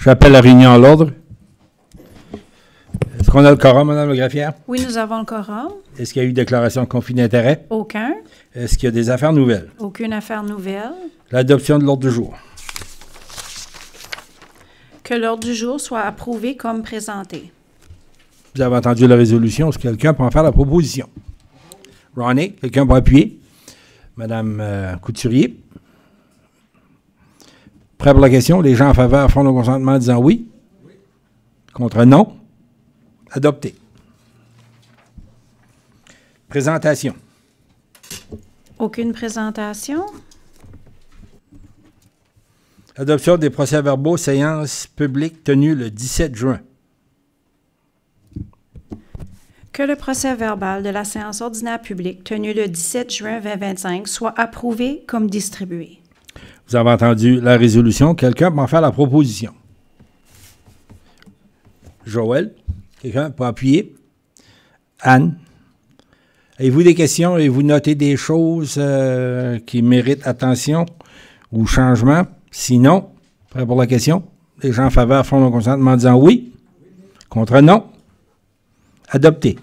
J'appelle la réunion à l'ordre. Est-ce qu'on a le quorum, Mme le greffière? Oui, nous avons le quorum. Est-ce qu'il y a eu déclaration de conflit d'intérêt? Aucun. Est-ce qu'il y a des affaires nouvelles? Aucune affaire nouvelle. L'adoption de l'ordre du jour. Que l'ordre du jour soit approuvé comme présenté. Vous avez entendu la résolution. Est-ce que quelqu'un peut en faire la proposition? Ronnie, quelqu'un peut appuyer? Madame Couturier. Prêt pour la question? Les gens en faveur font le consentement en disant oui. Oui. Contre non. Adopté. Présentation. Aucune présentation. Adoption des procès-verbaux séance publique tenue le 17 juin. Que le procès-verbal de la séance ordinaire publique tenue le 17 juin 2025 soit approuvé comme distribué. Vous avez entendu la résolution. Quelqu'un peut en faire la proposition? Joël, quelqu'un peut appuyer? Anne? Avez-vous des questions? Avez-vous noté des choses qui méritent attention ou changement? Sinon, prêt pour la question? Les gens en faveur font le consentement en disant oui. Contre non. Adopté.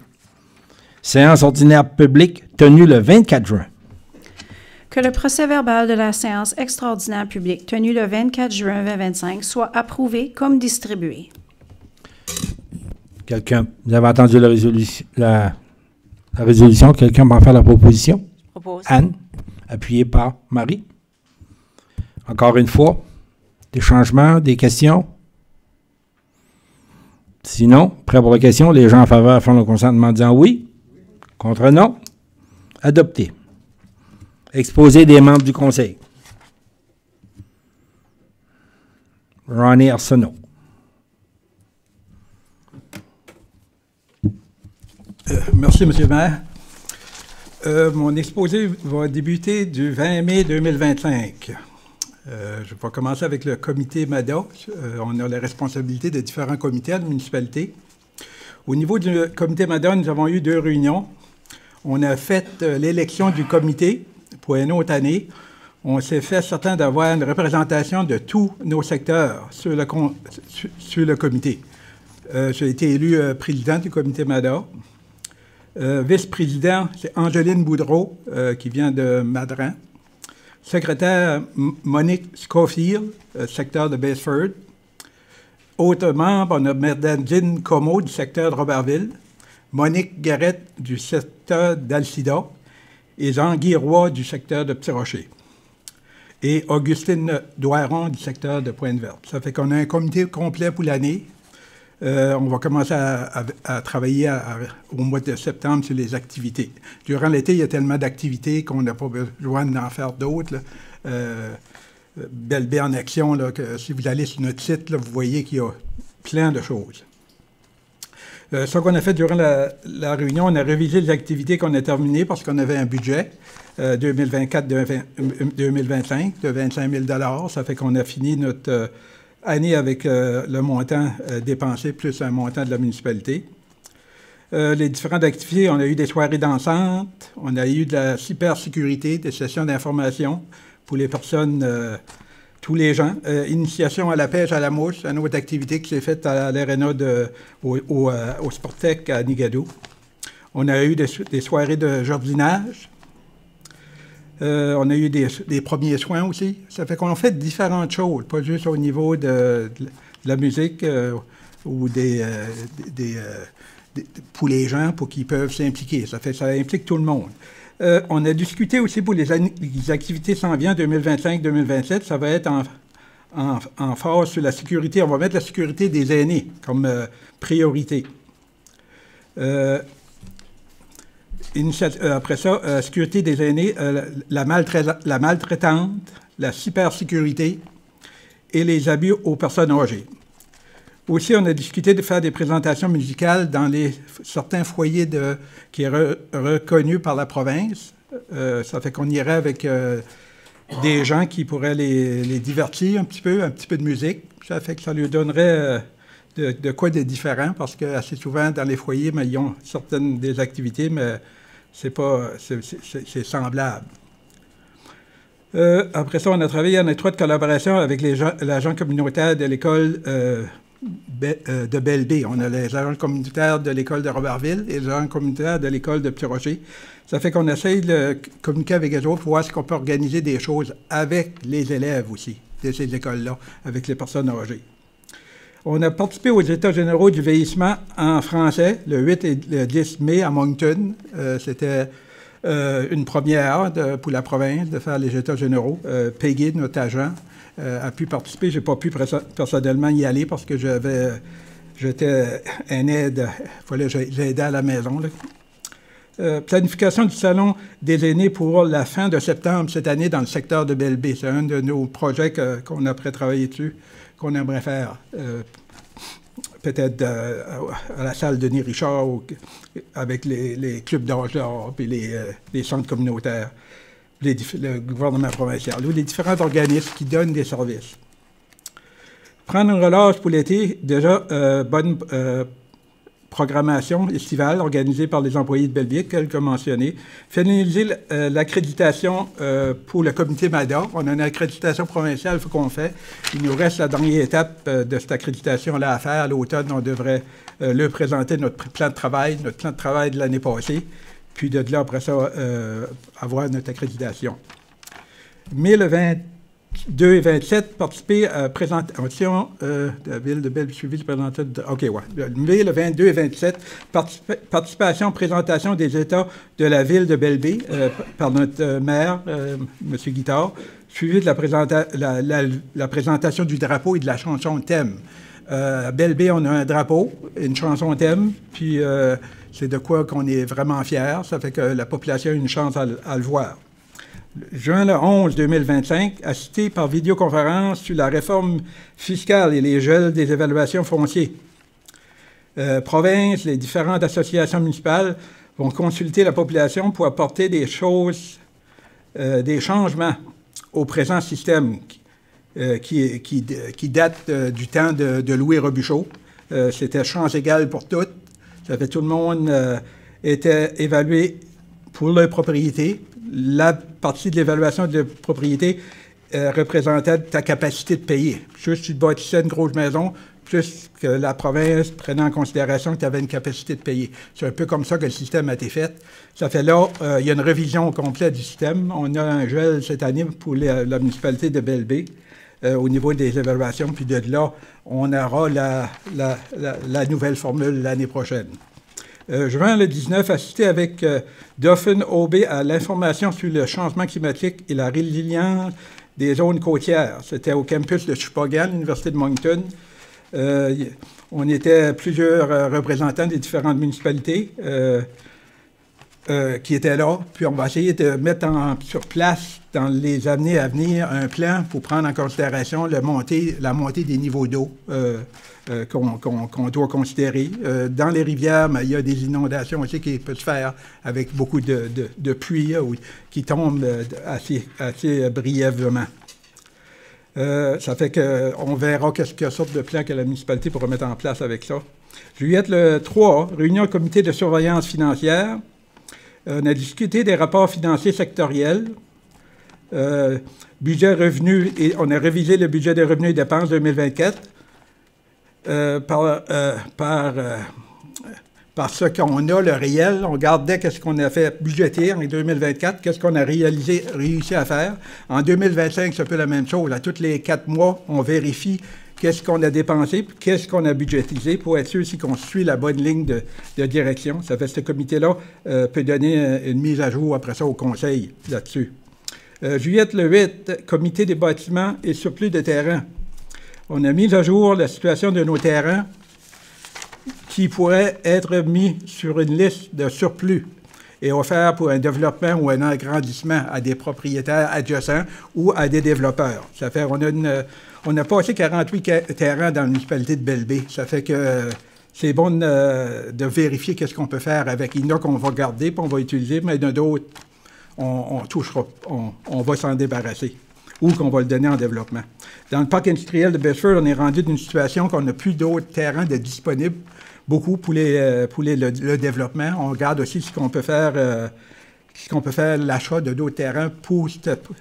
Séance ordinaire publique tenue le 24 juin. Que le procès-verbal de la séance extraordinaire publique tenue le 24 juin 2025 soit approuvé comme distribué. Quelqu'un, vous avez entendu la résolution, quelqu'un va en faire la proposition? Je propose. Anne, appuyée par Marie. Encore une fois, des changements, des questions? Sinon, prêt pour la question, les gens en faveur font le consentement en disant oui. Contre non. Adopté. Exposé des membres du Conseil. Ronnie Arsenault. Merci, M. le maire. Mon exposé va débuter du 20 mai 2025. Je vais commencer avec le comité MADA. On a la responsabilité de différents comités à la municipalité. Au niveau du comité MADA, nous avons eu 2 réunions. On a fait l'élection du comité pour une autre année. On s'est fait certain d'avoir une représentation de tous nos secteurs sur le comité. J'ai été élu président du comité MADA. Vice-président, c'est Angeline Boudreau, qui vient de Madran. Secrétaire, Monique Schofield, secteur de Baseford. Autres membres, on a Merdandine Como, du secteur de Robertville. Monique Garrett, du secteur d'Alcida. Et Jean-Guy Roy, du secteur de Petit-Rocher. Et Augustine Doiron, du secteur de Pointe-Verte. Ça fait qu'on a un comité complet pour l'année. On va commencer à travailler au mois de septembre sur les activités. Durant l'été, il y a tellement d'activités qu'on n'a pas besoin d'en faire d'autres. Belle Baie en action, là, que si vous allez sur notre site, là, vous voyez qu'il y a plein de choses. Ce qu'on a fait durant la réunion, on a révisé les activités qu'on a terminées parce qu'on avait un budget 2024-2025 de 25 000 $. Ça fait qu'on a fini notre année avec le montant dépensé plus un montant de la municipalité. Les différentes activités, on a eu des soirées dansantes, on a eu de la cybersécurité, des sessions d'information pour les personnes, tous les gens. Initiation à la pêche à la mouche, une autre activité qui s'est faite à l'aréna au Sportec à Nigadoo. On a eu des soirées de jardinage. On a eu des premiers soins aussi. Ça fait qu'on a fait différentes choses, pas juste au niveau de la musique ou pour les gens, pour qu'ils peuvent s'impliquer. Ça implique tout le monde. On a discuté aussi pour les activités s'en vient 2025-2027. Ça va être en phase sur la sécurité. On va mettre la sécurité des aînés comme priorité. Après ça, sécurité des aînés, la maltraitante, la cybersécurité et les abus aux personnes âgées. Aussi, on a discuté de faire des présentations musicales dans certains foyers qui est reconnu par la province. Ça fait qu'on irait avec des gens qui pourraient les divertir un petit peu de musique. Ça fait que ça lui donnerait de quoi de différent parce que assez souvent, dans les foyers, ils ont certaines des activités, mais c'est semblable. Après ça, on a travaillé en étroite collaboration avec l'agent communautaire de l'école de Belle-Baie. On a les agents communautaires de l'école de Robertville et les agents communautaires de l'école de Petit-Rocher. Ça fait qu'on essaye de communiquer avec eux autres pour voir si on peut organiser des choses avec les élèves aussi de ces écoles-là, avec les personnes âgées. On a participé aux États généraux du vieillissement en français le 8 et le 10 mai à Moncton. C'était une première pour la province de faire les États généraux. Peggy, notre agent, a pu participer. Je n'ai pas pu personnellement y aller parce que j'étais un aide. Il fallait que j'aidais à la maison. Planification du Salon des aînés pour la fin de septembre cette année dans le secteur de Belle-Baie. C'est un de nos projets qu'on a pré-travaillé dessus, qu'on aimerait faire. Peut-être à la salle Denis Richard avec les clubs d'âge dehors puis les centres communautaires, le gouvernement provincial ou les différents organismes qui donnent des services. Prendre une relâche pour l'été, déjà, bonne programmation estivale organisée par les employés de Belle-Baie, quelques mentionnés. Finaliser l'accréditation pour le comité MADA. On a une accréditation provinciale, il faut qu'on fait. Il nous reste la dernière étape de cette accréditation-là à faire. À l'automne, on devrait leur présenter notre plan de travail de l'année passée. Puis de là, après ça, avoir notre accréditation. Mais le 22 et 27, participer à la présentation de la ville de Belle-Baie, suivi de présentation de... OK, ouais. Mais le 22 et 27, participation, présentation des États de la ville de Belle-Baie par notre maire, M. Guittard, suivi de la présentation du drapeau et de la chanson thème. À Belle-Baie, on a un drapeau, une chanson thème, puis c'est de quoi qu'on est vraiment fiers. Ça fait que la population a une chance à le voir. Juin le 11 2025, assisté par vidéoconférence sur la réforme fiscale et les gels des évaluations foncières. Province, les différentes associations municipales vont consulter la population pour apporter des changements au présent système qui date du temps de Louis Robuchon. C'était chance égale pour toutes. Ça fait tout le monde était évalué pour leur propriété. La partie de l'évaluation de propriété représentait ta capacité de payer. Plus tu bâtissais une grosse maison, plus que la province prenait en considération que tu avais une capacité de payer. C'est un peu comme ça que le système a été fait. Ça fait là, il y a une révision complète du système. On a un gel cette année pour la municipalité de Belle-Baie au niveau des évaluations. Puis de là, on aura la nouvelle formule l'année prochaine. Juin le 19, assisté avec Dauphin Aubé à l'information sur le changement climatique et la résilience des zones côtières. C'était au campus de Sheboygan, l'Université de Moncton. On était plusieurs représentants des différentes municipalités qui étaient là. Puis on va essayer de mettre sur place, dans les années à venir, un plan pour prendre en considération la montée des niveaux d'eau qu'on doit considérer. Dans les rivières, il y a des inondations aussi qui peuvent se faire avec beaucoup de pluie qui tombent assez brièvement. Ça fait qu'on verra quelle sorte de plan que la municipalité pourra mettre en place avec ça. Juillet le 3, réunion du comité de surveillance financière. On a discuté des rapports financiers sectoriels. Budget revenu, et on a révisé le budget de revenus et dépenses 2024 par ce qu'on a, le réel. On regardait qu'est-ce qu'on a fait budgéter en 2024, qu'est-ce qu'on a réussi à faire. En 2025, c'est un peu la même chose. À tous les 4 mois, on vérifie qu'est-ce qu'on a dépensé, qu'est-ce qu'on a budgétisé pour être sûr aussi qu'on suit la bonne ligne de direction. Ça fait que ce comité-là peut donner une mise à jour après ça au conseil là-dessus. Juillet le 8, comité des bâtiments et surplus de terrain. On a mis à jour la situation de nos terrains qui pourraient être mis sur une liste de surplus et offerts pour un développement ou un agrandissement à des propriétaires adjacents ou à des développeurs. Ça fait on a passé 48 terrains dans la municipalité de Belle-Baie. Ça fait que c'est bon de vérifier qu'est-ce qu'on peut faire avec. Il y en a qu'on va garder puis on va utiliser, mais il y en a d'autres on touchera, on va s'en débarrasser ou qu'on va le donner en développement. Dans le parc industriel de Bedford, on est rendu d'une situation qu'on n'a plus d'autres terrains de disponibles, beaucoup pour le développement. On regarde aussi ce qu'on peut faire ce qu'on peut faire l'achat de d'autres terrains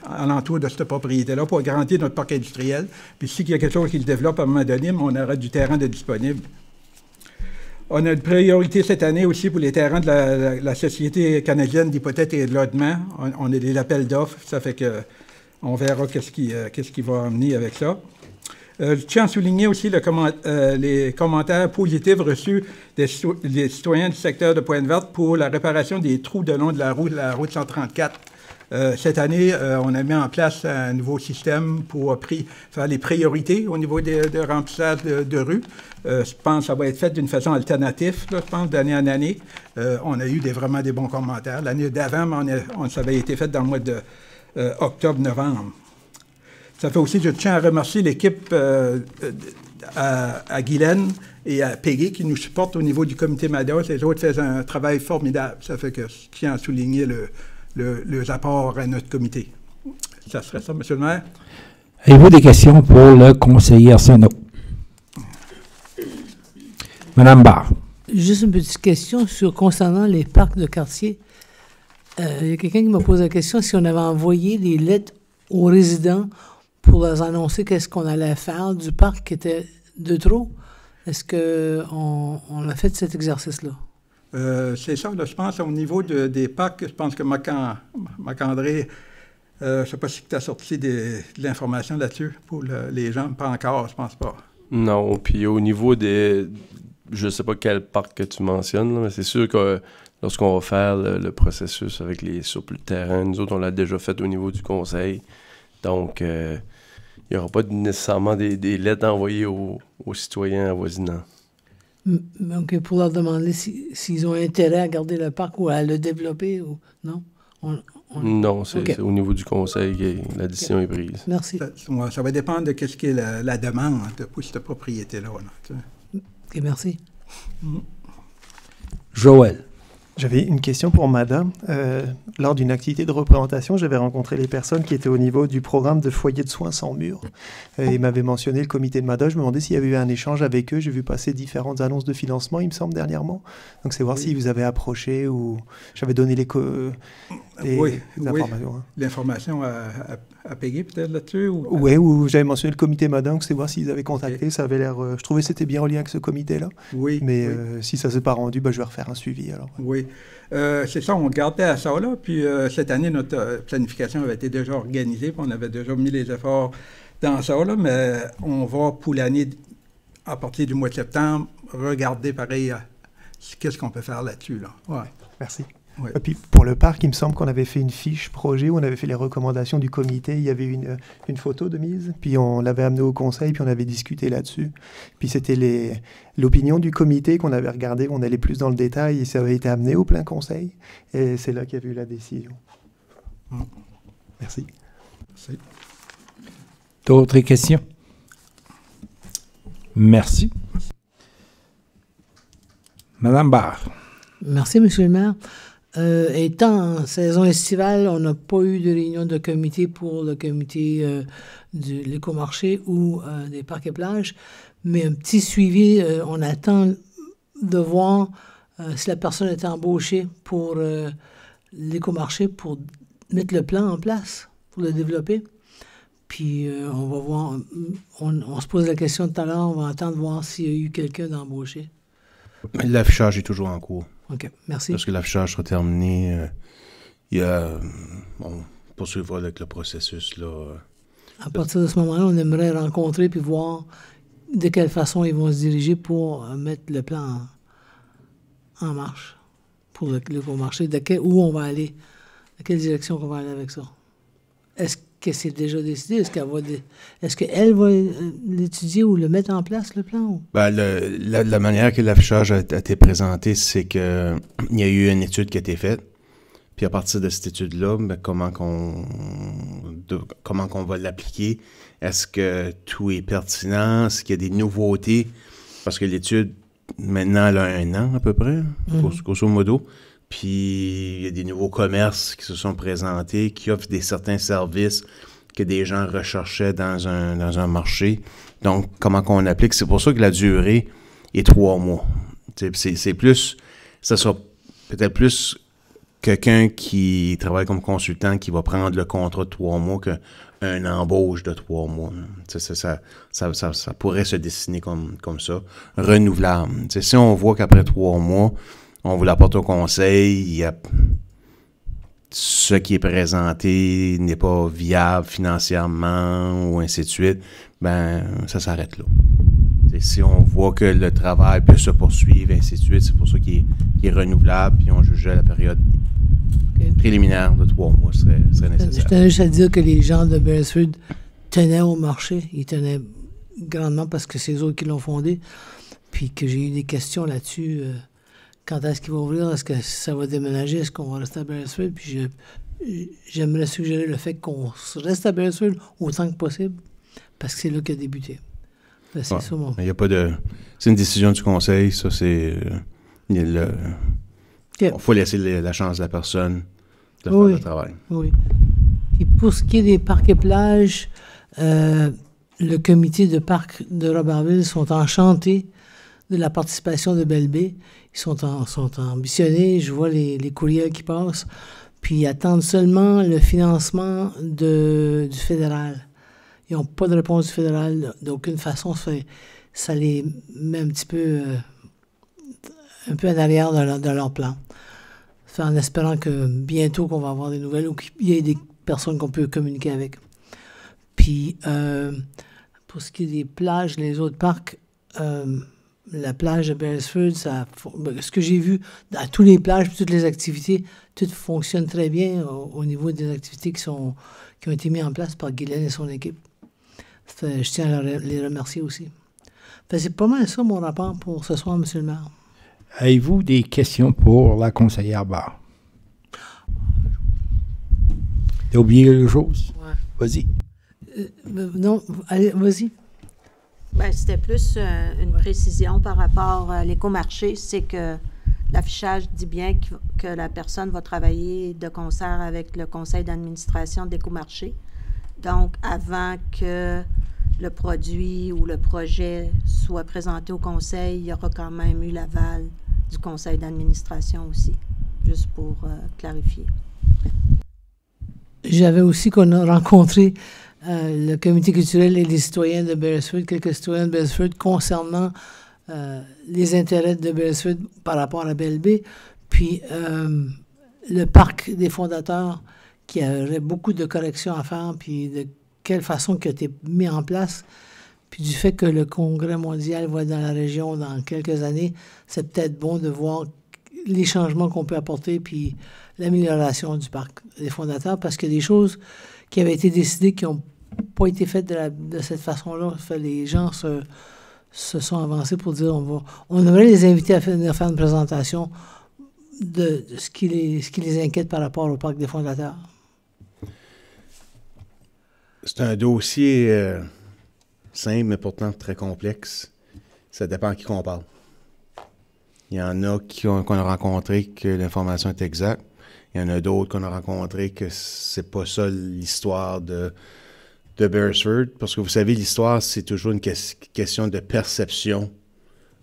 alentour de cette propriété-là pour agrandir notre parc industriel. Puis s'il y a quelque chose qui se développe à un moment donné, on aura du terrain de disponible. On a une priorité cette année aussi pour les terrains de la Société canadienne d'hypothèques et de logement. On a des appels d'offres, ça fait que on verra qu'est-ce qui va amener avec ça. Je tiens à souligner aussi les commentaires positifs reçus des citoyens du secteur de Pointe-Verte pour la réparation des trous de long de la route 134. Cette année, on a mis en place un nouveau système pour faire les priorités au niveau de remplissage de rues. Je pense que ça va être fait d'une façon alternative, là, je pense, d'année en année. On a eu vraiment des bons commentaires. L'année d'avant, ça avait été fait dans le mois de octobre-novembre. Ça fait aussi, je tiens à remercier l'équipe à Guylaine et à Peggy qui nous supportent au niveau du comité Mados. Les autres font un travail formidable. Ça fait que je tiens à souligner leurs apports à notre comité. Ça serait ça, M. le maire. Avez-vous des questions pour le conseiller Arsenault? Mme Barre. Juste une petite question concernant les parcs de quartier. Il y a quelqu'un qui m'a posé la question si on avait envoyé des lettres aux résidents pour leur annoncer qu'est-ce qu'on allait faire du parc qui était de trop. Est-ce qu'on a fait cet exercice-là? C'est ça, là, je pense, au niveau des parcs, je pense que Marc-André, je ne sais pas si tu as sorti de l'information là-dessus pour les gens, pas encore, je pense pas. Non, puis au niveau des... Je ne sais pas quel parc que tu mentionnes, là, mais c'est sûr que lorsqu'on va faire le processus avec sur le terrain, nous autres, on l'a déjà fait au niveau du conseil. Donc, il n'y aura pas nécessairement des lettres envoyées aux citoyens avoisinants. Donc, pour leur demander s'ils ont intérêt à garder le parc ou à le développer, ou non? Non, c'est au niveau du conseil que la décision est prise. Merci. Ça va dépendre de ce qu'est la demande pour cette propriété-là. OK, merci. Joël. J'avais une question pour madame. Lors d'une activité de représentation, j'avais rencontré les personnes qui étaient au niveau du programme de foyer de soins sans mur. Ils m'avaient mentionné le comité de Madoff. Je me demandais s'il y avait eu un échange avec eux. J'ai vu passer différentes annonces de financement, il me semble, dernièrement. Donc, c'est voir si vous avez approché ou... J'avais donné les informations. Hein. L'information à payer peut-être là-dessus? Oui, ou j'avais mentionné le comité Madoff, c'est voir s'ils avaient contacté. Okay. Ça avait l'air... je trouvais que c'était bien en lien avec ce comité-là. Oui. Mais si ça ne s'est pas rendu, je vais refaire un suivi alors. Oui. C'est ça, on gardait à ça là. Puis cette année, notre planification avait été déjà organisée, puis on avait déjà mis les efforts dans ça là. Mais on va pour l'année, à partir du mois de septembre, regarder pareil qu'est-ce qu'on peut faire là-dessus. Là. Ouais. Merci. Ouais. Et puis pour le parc, il me semble qu'on avait fait une fiche projet où on avait fait les recommandations du comité. Il y avait une photo de mise, puis on l'avait amené au conseil, puis on avait discuté là-dessus. Puis c'était l'opinion du comité qu'on avait regardé, on allait plus dans le détail, et ça avait été amené au plein conseil. Et c'est là qu'il y a eu la décision. Merci. Merci. D'autres questions? Merci. Madame Barre. Merci, M. le maire. Étant en saison estivale, on n'a pas eu de réunion de comité pour le comité de l'écomarché ou des parcs et plages, mais un petit suivi, on attend de voir si la personne est embauchée pour l'écomarché pour mettre le plan en place, pour le développer. Puis on va voir, on se pose la question tout à l'heure, on va attendre voir s'il y a eu quelqu'un d'embauché. L'affichage est toujours en cours. OK, merci. Parce que l'affichage sera terminé. On poursuivra avec le processus. Là. À partir de ce moment-là, on aimerait rencontrer puis voir de quelle façon ils vont se diriger pour mettre le plan en marche pour le marché. Où on va aller, dans quelle direction on va aller avec ça. Est-ce que c'est déjà décidé? Est-ce qu'elle va l'étudier ou le mettre en place, le plan? Ou? La manière que l'affichage a été présenté, c'est qu'il y a eu une étude qui a été faite. Puis à partir de cette étude-là, comment qu'on va l'appliquer? Est-ce que tout est pertinent? Est-ce qu'il y a des nouveautés? Parce que l'étude, maintenant, elle a 1 an à peu près, grosso modo. Puis il y a des nouveaux commerces qui se sont présentés, qui offrent certains services que des gens recherchaient dans un marché. Donc, comment qu'on applique? C'est pour ça que la durée est 3 mois. C'est plus... Ça sera peut-être plus quelqu'un qui travaille comme consultant qui va prendre le contrat de 3 mois qu'un embauche de 3 mois. Ça pourrait se dessiner comme ça. Renouvelable. T'sais, si on voit qu'après 3 mois, on vous l'apporte au conseil, il y a ce qui est présenté n'est pas viable financièrement ou ainsi de suite, ben ça s'arrête là. Et si on voit que le travail peut se poursuivre, ainsi de suite, c'est pour ça qu'il est renouvelable, puis on jugeait la période préliminaire de 3 mois serait nécessaire. Je tenais juste à dire que les gens de Beresford tenaient au marché, ils tenaient grandement parce que c'est eux autres qui l'ont fondé, puis que j'ai eu des questions là-dessus. Quand est-ce qu'il va ouvrir? Est-ce que ça va déménager? Est-ce qu'on va rester à Beresford? Puis j'aimerais suggérer le fait qu'on reste à Beresford autant que possible, parce que c'est là qu'il a débuté. Ben, c'est ça, il n'y a pas de... C'est une décision du conseil, ça, c'est... Il faut laisser la chance à la personne de faire le travail. Oui. Puis pour ce qui est des parcs et plages, le comité de parc de Robertville sont enchantés de la participation de Belle-Baie. Ils sont ambitionnés, je vois les courriels qui passent, puis ils attendent seulement le financement du fédéral. Ils n'ont pas de réponse du fédéral d'aucune façon. Ça les met un peu en arrière de leur plan. En espérant que bientôt qu'on va avoir des nouvelles ou qu'il y ait des personnes qu'on peut communiquer avec. Puis, pour ce qui est des plages, les autres parcs, la plage de Beresford, ce que j'ai vu à toutes les plages, toutes les activités, tout fonctionne très bien au niveau des activités qui ont été mises en place par Guylaine et son équipe. Je tiens à les remercier aussi. C'est pas mal ça, mon rapport pour ce soir, M. le maire. Avez-vous des questions pour la conseillère Barre? T'as oublié quelque chose? Ouais. Vas-y. Non, allez, vas-y. Ben, c'était plus une précision par rapport à l'écomarché. C'est que l'affichage dit bien que la personne va travailler de concert avec le conseil d'administration d'Écomarché. Donc, avant que le produit ou le projet soit présenté au conseil, il y aura quand même eu l'aval du conseil d'administration aussi, juste pour clarifier. J'avais aussi qu'on a rencontré le comité culturel et les citoyens de Beresford, quelques citoyens de Beresford concernant les intérêts de Beresford par rapport à Belle-Baie, puis le parc des fondateurs qui aurait beaucoup de corrections à faire, puis de quelle façon qui a été mis en place, puis du fait que le Congrès mondial va être dans la région dans quelques années, c'est peut-être bon de voir les changements qu'on peut apporter, puis l'amélioration du parc des fondateurs, parce qu'il y a des choses qui avaient été décidées qui n'ont pas été faites de cette façon-là. Les gens se sont avancés pour dire on aimerait les inviter à venir faire une présentation de ce qui les inquiète par rapport au parc des fondateurs. C'est un dossier simple, mais pourtant très complexe. Ça dépend à qui qu'on parle. Il y en a qu'on a rencontré que l'information est exacte. Il y en a d'autres qu'on a rencontrés que c'est pas ça l'histoire de Beresford. Parce que vous savez, l'histoire, c'est toujours une question de perception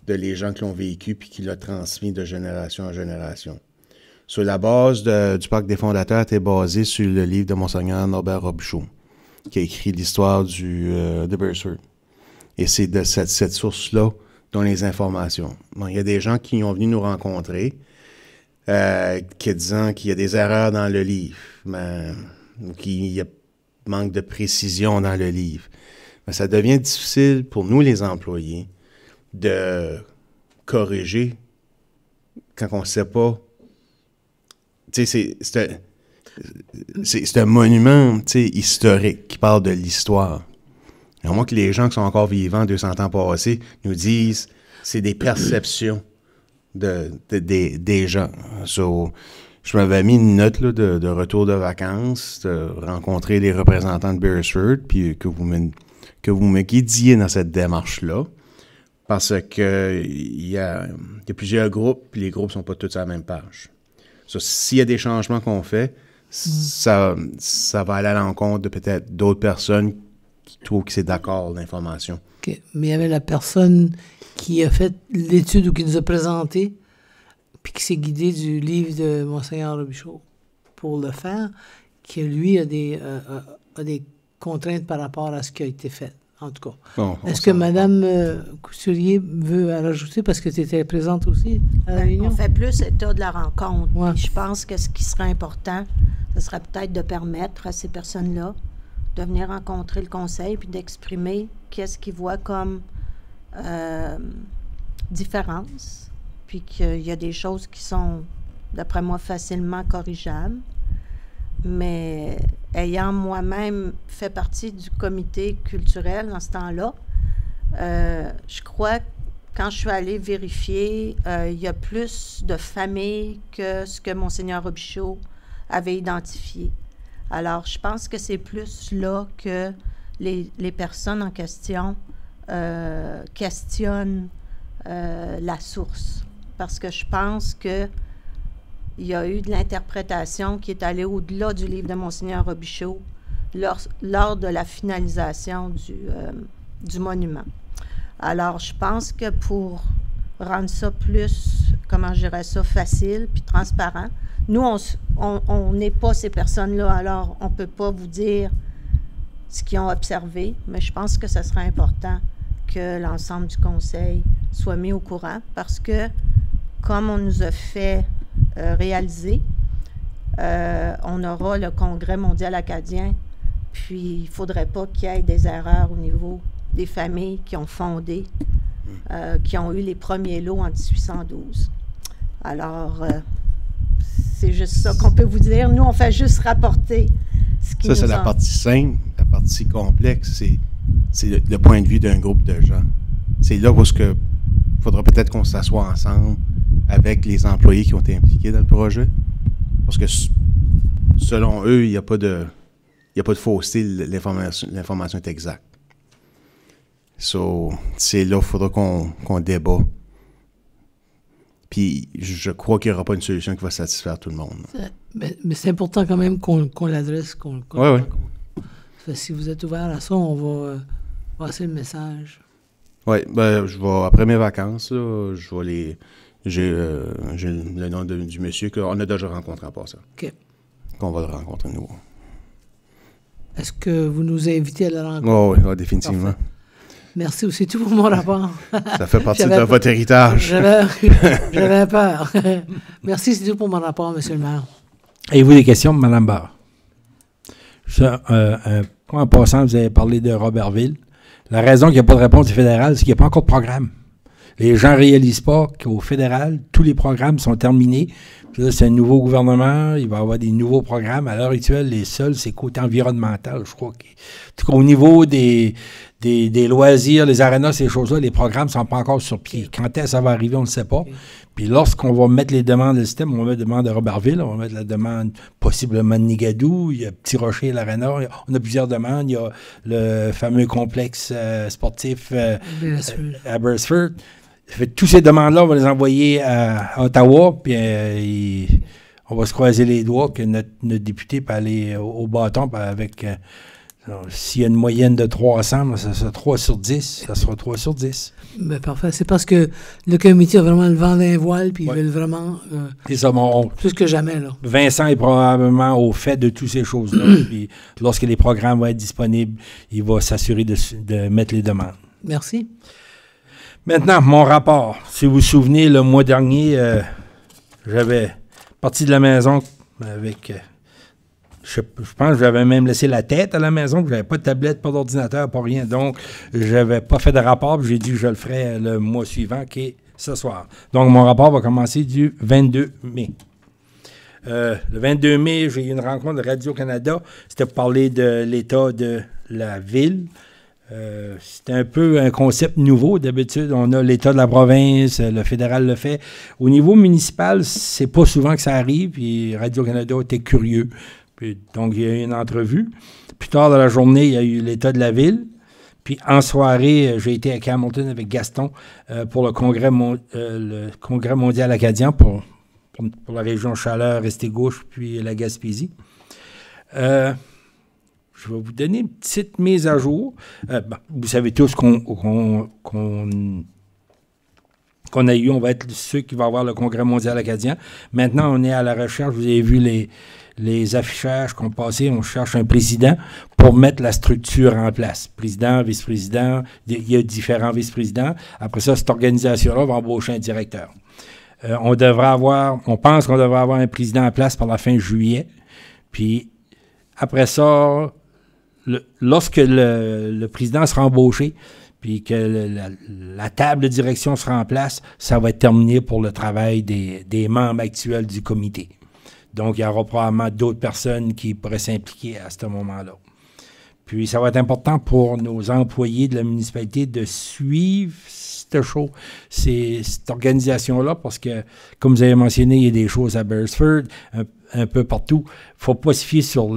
de les gens qui l'ont vécu puis qui l'ont transmis de génération en génération. Sur la base du Parc des fondateurs, était basé sur le livre de Monseigneur Norbert Robichaud, qui a écrit l'histoire de Beresford. Et c'est de cette source-là dont les informations. Bon, il y a des gens qui ont venu nous rencontrer qui disant qu'il y a des erreurs dans le livre, qu'il y a manque de précision dans le livre. Mais ça devient difficile pour nous, les employés, de corriger quand on ne sait pas. Tu sais, c'est un monument historique qui parle de l'histoire. À moins que les gens qui sont encore vivants 200 ans passés nous disent c'est des perceptions des gens. Je m'avais mis une note là, de retour de vacances, de rencontrer les représentants de Beresford, puis que vous me guidiez dans cette démarche-là, parce que il y a plusieurs groupes, puis les groupes ne sont pas tous à la même page. S'il y a des changements qu'on fait, ça va aller à l'encontre de peut-être d'autres personnes qui trouvent que c'est d'accord l'information. Okay. Mais il y avait la personne qui a fait l'étude ou qui nous a présenté, puis qui s'est guidé du livre de Monseigneur Robichaud pour le faire, qui lui a des contraintes par rapport à ce qui a été fait, en tout cas. Bon, est-ce que Mme Couturier veut rajouter, parce que tu étais présente aussi à la réunion? On fait plus état de la rencontre. Ouais. Je pense que ce qui serait important, ce serait peut-être de permettre à ces personnes-là de venir rencontrer le conseil puis d'exprimer qu'est-ce qu'ils voient comme différence, puis qu'il y a des choses qui sont, d'après moi, facilement corrigeables. Mais ayant moi-même fait partie du comité culturel dans ce temps-là, je crois que quand je suis allée vérifier, il y a plus de familles que ce que Monseigneur Robichaud avait identifié. Alors, je pense que c'est plus là que les personnes en question questionnent la source. Parce que je pense que il y a eu de l'interprétation qui est allée au-delà du livre de Monseigneur Robichaud lors de la finalisation du monument. Alors, je pense que pour rendre ça plus, comment je dirais ça, facile puis transparent, nous, on n'est pas ces personnes-là, alors on ne peut pas vous dire ce qu'ils ont observé, mais je pense que ce serait important que l'ensemble du conseil soit mis au courant parce que, comme on nous a fait réaliser, on aura le Congrès mondial acadien, puis il ne faudrait pas qu'il y ait des erreurs au niveau des familles qui ont fondé, qui ont eu les premiers lots en 1812. Alors, c'est juste ça qu'on peut vous dire. Nous, on fait juste rapporter ce qui nous Ça, c'est la partie simple. La partie complexe, c'est le point de vue d'un groupe de gens. C'est là où il faudra peut-être qu'on s'assoie ensemble avec les employés qui ont été impliqués dans le projet. Parce que selon eux, il n'y a pas de fausseté, l'information est exacte. So, c'est là qu'il faudra qu'on débat. Puis je crois qu'il n'y aura pas une solution qui va satisfaire tout le monde. Mais c'est important quand même qu'on l'adresse, Oui. Si vous êtes ouvert à ça, on va passer le message. Oui, je vais, après mes vacances, là, j'ai le nom du monsieur qu'on a déjà rencontré en passant. OK. Qu'on va le rencontrer, nous. Est-ce que vous nous invitez à la rencontre? Oui, définitivement. Parfait. Merci, c'est tout pour mon rapport. Ça fait partie de votre héritage. J'avais peur. Merci, c'est tout pour mon rapport, M. le maire. Avez-vous des questions, Mme Barre? En passant, vous avez parlé de Robertville. La raison qu'il n'y a pas de réponse du fédéral, c'est qu'il n'y a pas encore de programme. Les gens ne réalisent pas qu'au fédéral, tous les programmes sont terminés. Puis là, c'est un nouveau gouvernement, il va y avoir des nouveaux programmes. À l'heure actuelle, les seuls, c'est côté environnemental, je crois. En tout cas, au niveau des loisirs, les arénas, ces choses-là, les programmes ne sont pas encore sur pied. Quand est-ce que ça va arriver, on ne le sait pas. Puis lorsqu'on va mettre les demandes dans le système, on va mettre la demande de Robertville, on va mettre la demande possiblement de Nigadou, il y a Petit Rocher, l'Arena, on a plusieurs demandes. Il y a le fameux complexe sportif à Beresford. Toutes ces demandes-là, on va les envoyer à Ottawa, puis on va se croiser les doigts que notre député peut aller au bâton avec... s'il y a une moyenne de 300, ça sera 3 sur 10. Ça sera 3 sur 10. Ben, parfait. C'est parce que le comité a vraiment le vent d'un voile, puis ils veulent vraiment... C'est ça, plus que jamais, là. Vincent est probablement au fait de toutes ces choses-là. Puis lorsque les programmes vont être disponibles, il va s'assurer de mettre les demandes. Merci. Maintenant, mon rapport. Si vous vous souvenez, le mois dernier, j'avais parti de la maison avec... Je pense que j'avais même laissé la tête à la maison, que je n'avais pas de tablette, pas d'ordinateur, pas rien. Donc, je n'avais pas fait de rapport, puis j'ai dit que je le ferais le mois suivant, qui est ce soir. Donc, mon rapport va commencer du 22 mai. Le 22 mai, j'ai eu une rencontre de Radio-Canada. C'était pour parler de l'état de la ville. C'était un peu un concept nouveau. D'habitude, on a l'État de la province, le fédéral le fait. Au niveau municipal, c'est pas souvent que ça arrive, puis Radio-Canada était curieux. Puis, donc, il y a eu une entrevue. Plus tard dans la journée, il y a eu l'état de la ville. Puis, en soirée, j'ai été à Hamilton avec Gaston pour le congrès mondial acadien pour la région Chaleur, Restigouche, puis la Gaspésie. Je vais vous donner une petite mise à jour. Vous savez tous qu'on qu'on a eu. On va être ceux qui vont avoir le Congrès mondial acadien. Maintenant, on est à la recherche. Vous avez vu les affichages qu'on passait. On cherche un président pour mettre la structure en place. Président, vice-président, il y a différents vice-présidents. Après ça, cette organisation-là va embaucher un directeur. On pense qu'on devrait avoir un président en place par la fin juillet. Puis, après ça, lorsque le président sera embauché, puis que la table de direction sera en place, ça va être terminé pour le travail des membres actuels du comité. Donc, il y aura probablement d'autres personnes qui pourraient s'impliquer à ce moment-là. Puis, ça va être important pour nos employés de la municipalité de suivre cette organisation-là, parce que, comme vous avez mentionné, il y a des choses à Beresford, un peu partout. Il ne faut pas se fier sur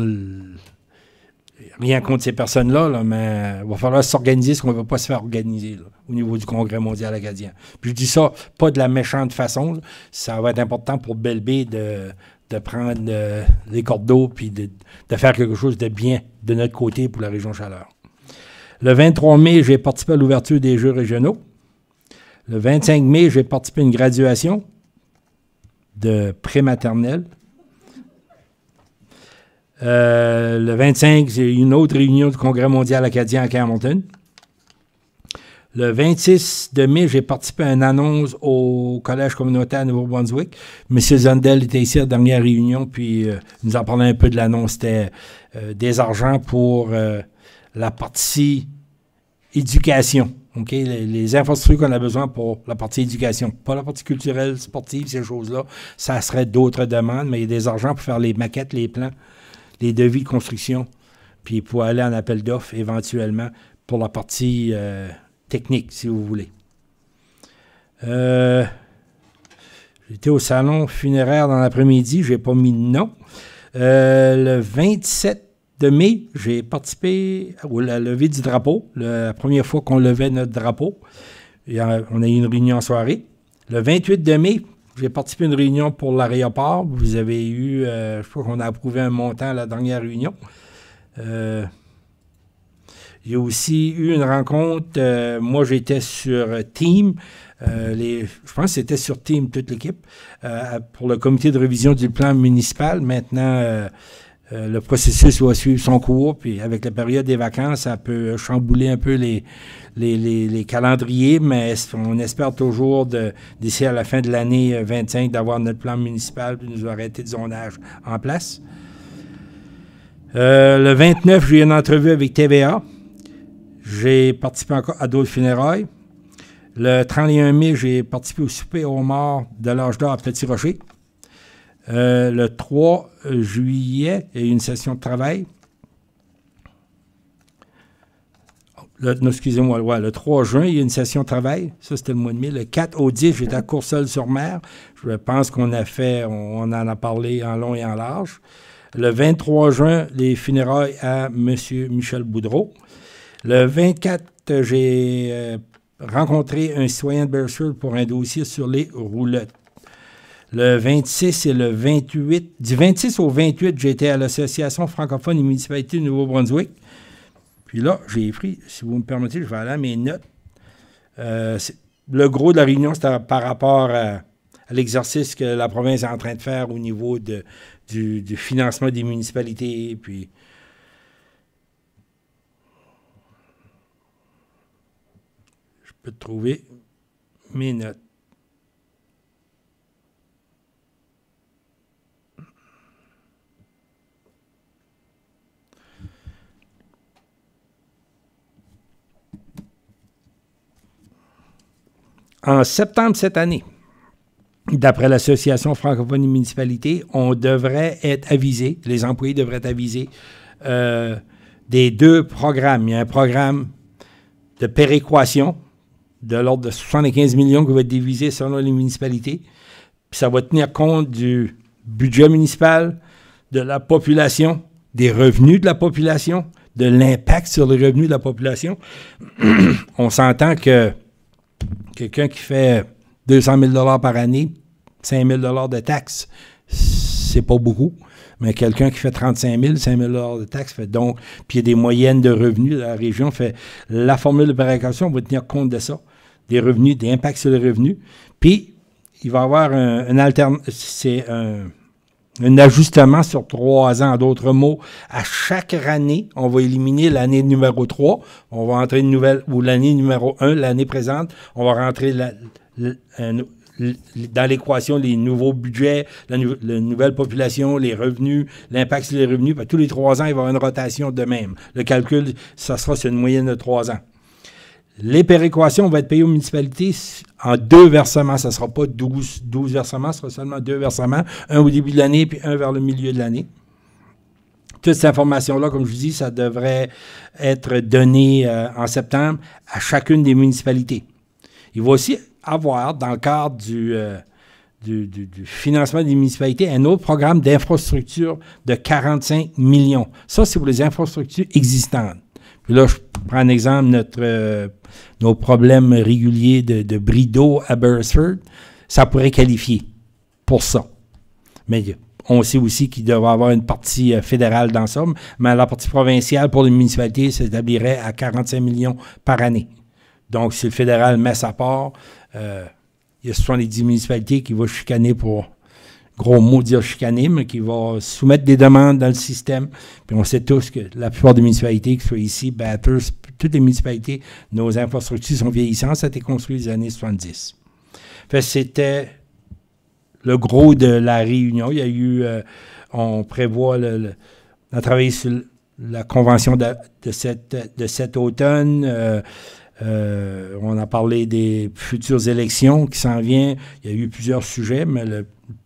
rien contre ces personnes-là, là, mais il va falloir s'organiser ce qu'on ne veut pas se faire organiser là, au niveau du Congrès mondial acadien. Puis je dis ça pas de la méchante façon. Là. Ça va être important pour Belle Baie de prendre les cordeaux puis de faire quelque chose de bien de notre côté pour la région Chaleur. Le 23 mai, j'ai participé à l'ouverture des Jeux régionaux. Le 25 mai, j'ai participé à une graduation de prématernelle. Le 25, j'ai une autre réunion du Congrès mondial acadien à Carleton. Le 26 de mai, j'ai participé à une annonce au Collège communautaire à Nouveau-Brunswick. M. Zundel était ici à la dernière réunion, puis il nous en parlait un peu de l'annonce. C'était des argents pour la partie éducation. Okay? Les infrastructures qu'on a besoin pour la partie éducation. Pas la partie culturelle, sportive, ces choses-là. Ça serait d'autres demandes, mais il y a des argents pour faire les maquettes, les plans, les devis de construction, puis pour aller en appel d'offres éventuellement pour la partie technique, si vous voulez. J'étais au salon funéraire dans l'après-midi, je n'ai pas mis de nom. Le 27 de mai, j'ai participé à la levée du drapeau, la première fois qu'on levait notre drapeau. On a eu une réunion en soirée. Le 28 de mai, j'ai participé à une réunion pour l'aéroport. Vous avez eu, je crois qu'on a approuvé un montant à la dernière réunion. Il y a aussi eu une rencontre. Moi, j'étais sur Team. Je pense que c'était sur Team, toute l'équipe, pour le comité de révision du plan municipal. Maintenant, le processus va suivre son cours. Puis avec la période des vacances, ça peut chambouler un peu les calendriers, mais on espère toujours d'ici à la fin de l'année 25 d'avoir notre plan municipal puis nous arrêter de zonage en place. Le 29, j'ai eu une entrevue avec TVA. J'ai participé encore à d'autres funérailles. Le 31 mai, j'ai participé au souper aux morts de l'âge d'or à Petit-Rocher. Le 3 juillet, il y a eu une session de travail. Le 3 juin, il y a eu une session de travail. Ça, c'était le mois de mai. Le 4 au 10, j'étais à Courseulles-sur-Mer. Je pense qu'on en a parlé en long et en large. Le 23 juin, les funérailles à M. Michel Boudreau. Le 24, j'ai rencontré un citoyen de Beresford pour un dossier sur les roulottes. Le 26 et le 28, du 26 au 28, j'étais à l'Association francophone et municipalité de Nouveau-Brunswick. Puis là, j'ai pris, si vous me permettez, je vais aller à mes notes. Le gros de la réunion, c'était par rapport à l'exercice que la province est en train de faire au niveau du financement des municipalités. Puis je peux trouver mes notes. En septembre cette année, d'après l'Association francophone et municipalité, on devrait être avisé, les employés devraient être avisés des deux programmes. Il y a un programme de péréquation de l'ordre de 75 millions qui va être divisé selon les municipalités. Puis ça va tenir compte du budget municipal, de la population, des revenus de la population, de l'impact sur les revenus de la population. On s'entend que quelqu'un qui fait 200 000 $ par année, 5 000 $ de taxes, c'est pas beaucoup. Mais quelqu'un qui fait 35 000, 5 000 $ de taxes fait donc, puis il y a des moyennes de revenus de la région, fait la formule de péréquation va tenir compte de ça. des revenus, des impacts sur les revenus. Puis, il va y avoir un ajustement sur 3 ans. En d'autres mots, à chaque année, on va éliminer l'année numéro 3. On va entrer une nouvelle, ou l'année numéro 1, l'année présente. On va rentrer dans l'équation les nouveaux budgets, la nouvelle population, les revenus, l'impact sur les revenus. Tous les 3 ans, il va y avoir une rotation de même. Le calcul, ça sera sur une moyenne de 3 ans. Les péréquations vont être payées aux municipalités en 2 versements. Ça ne sera pas 12 versements, ce sera seulement 2 versements. Un au début de l'année, puis un vers le milieu de l'année. Toute cette information-là, comme je vous dis, ça devrait être donné en septembre à chacune des municipalités. Il va aussi avoir, dans le cadre du financement des municipalités, un autre programme d'infrastructure de 45 millions. Ça, c'est pour les infrastructures existantes. Puis là, je prends un exemple, nos problèmes réguliers de bris d'eau à Beresford, ça pourrait qualifier pour ça. Mais on sait aussi qu'il devrait y avoir une partie fédérale dans ça, mais la partie provinciale pour les municipalités s'établirait à 45 millions par année. Donc, si le fédéral met sa part, il y a 70 municipalités qui vont chicaner pour, gros mot dire chicaner, mais qui vont soumettre des demandes dans le système. Puis on sait tous que la plupart des municipalités, que ce soit ici, Bathurst, toutes les municipalités, nos infrastructures sont vieillissantes. Ça a été construit dans les années 70. Fait, c'était le gros de la réunion. Il y a eu, on prévoit, on a travaillé sur la convention de cet automne. On a parlé des futures élections qui s'en viennent. Il y a eu plusieurs sujets, mais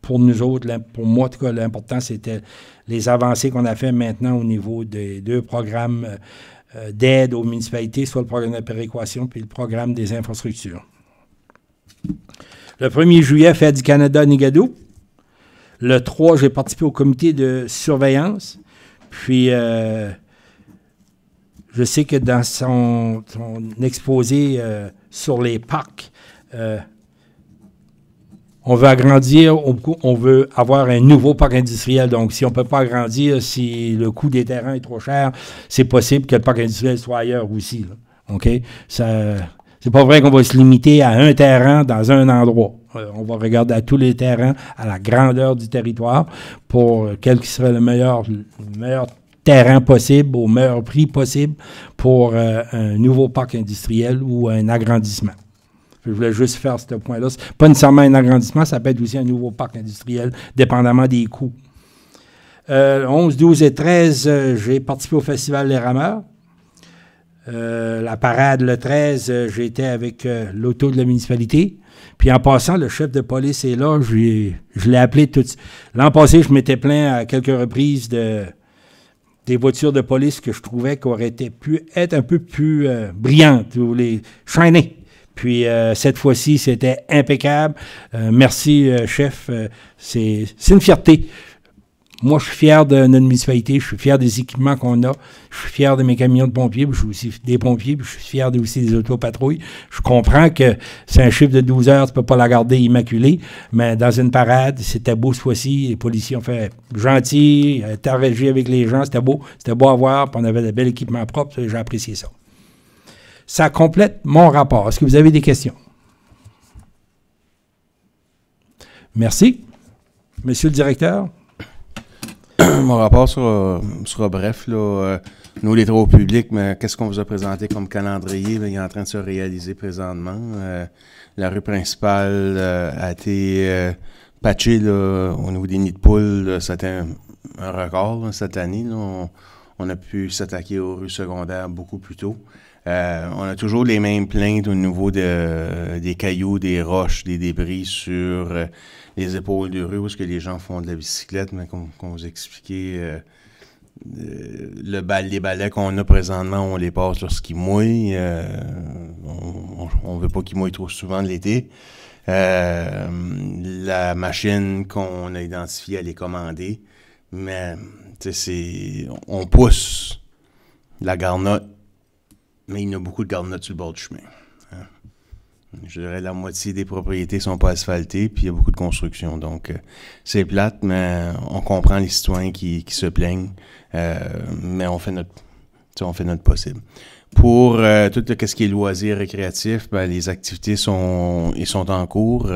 pour nous autres, pour moi, en tout cas, l'important, c'était les avancées qu'on a fait maintenant au niveau des 2 programmes d'aide aux municipalités, soit le programme de péréquation puis le programme des infrastructures. Le 1er juillet, Fête du Canada à Nigadoo. Le 3, j'ai participé au comité de surveillance. Puis, je sais que dans son exposé sur les parcs, on veut agrandir, on veut avoir un nouveau parc industriel. Donc, si on ne peut pas agrandir, si le coût des terrains est trop cher, c'est possible que le parc industriel soit ailleurs aussi. Là. OK? C'est pas vrai qu'on va se limiter à un terrain dans un endroit. On va regarder à tous les terrains, à la grandeur du territoire, pour quel qui serait le meilleur terrain possible, au meilleur prix possible pour un nouveau parc industriel ou un agrandissement. Je voulais juste faire ce point-là. Pas nécessairement un agrandissement, ça peut être aussi un nouveau parc industriel, dépendamment des coûts. 11, 12 et 13, j'ai participé au Festival des Rameurs. La parade, le 13, j'étais avec l'auto de la municipalité. Puis en passant, le chef de police est là. Je l'ai appelé tout de suite. L'an passé, je m'étais plaint à quelques reprises des voitures de police que je trouvais qui auraient pu être un peu plus brillantes, ou les shiny. Puis cette fois-ci, c'était impeccable. Merci, chef. C'est une fierté. Moi, je suis fier de notre municipalité. Je suis fier des équipements qu'on a. Je suis fier de mes camions de pompiers. Je suis aussi des pompiers. Puis je suis fier aussi des autopatrouilles. Je comprends que c'est un chiffre de 12 heures. Tu ne peux pas la garder immaculée. Mais dans une parade, c'était beau cette fois-ci. Les policiers ont fait gentil, interagi avec les gens. C'était beau. C'était beau à voir. Puis on avait de bel équipement propre. J'ai apprécié ça. Ça complète mon rapport. Est-ce que vous avez des questions? Merci. Monsieur le directeur? Mon rapport sera bref. Là. Nous, les travaux publics, mais qu'est-ce qu'on vous a présenté comme calendrier? Là, il est en train de se réaliser présentement. La rue principale a été patchée là, au niveau des nids de poules. C'était un record là, cette année. Là. On a pu s'attaquer aux rues secondaires beaucoup plus tôt. On a toujours les mêmes plaintes au niveau des cailloux, des roches, des débris sur les épaules de rue où est-ce que les gens font de la bicyclette, mais comme vous expliquez, les balais qu'on a présentement, on les passe lorsqu'ils mouillent. On veut pas qu'ils mouillent trop souvent l'été. La machine qu'on a identifiée, elle est commandée, mais on pousse la garnotte, mais il y a beaucoup de garnottes sur le bord du chemin. Je dirais la moitié des propriétés ne sont pas asphaltées, puis il y a beaucoup de construction. Donc, c'est plate, mais on comprend les citoyens qui se plaignent, mais on fait notre possible. Pour tout ce qui est loisirs récréatifs, ben, les activités sont en cours.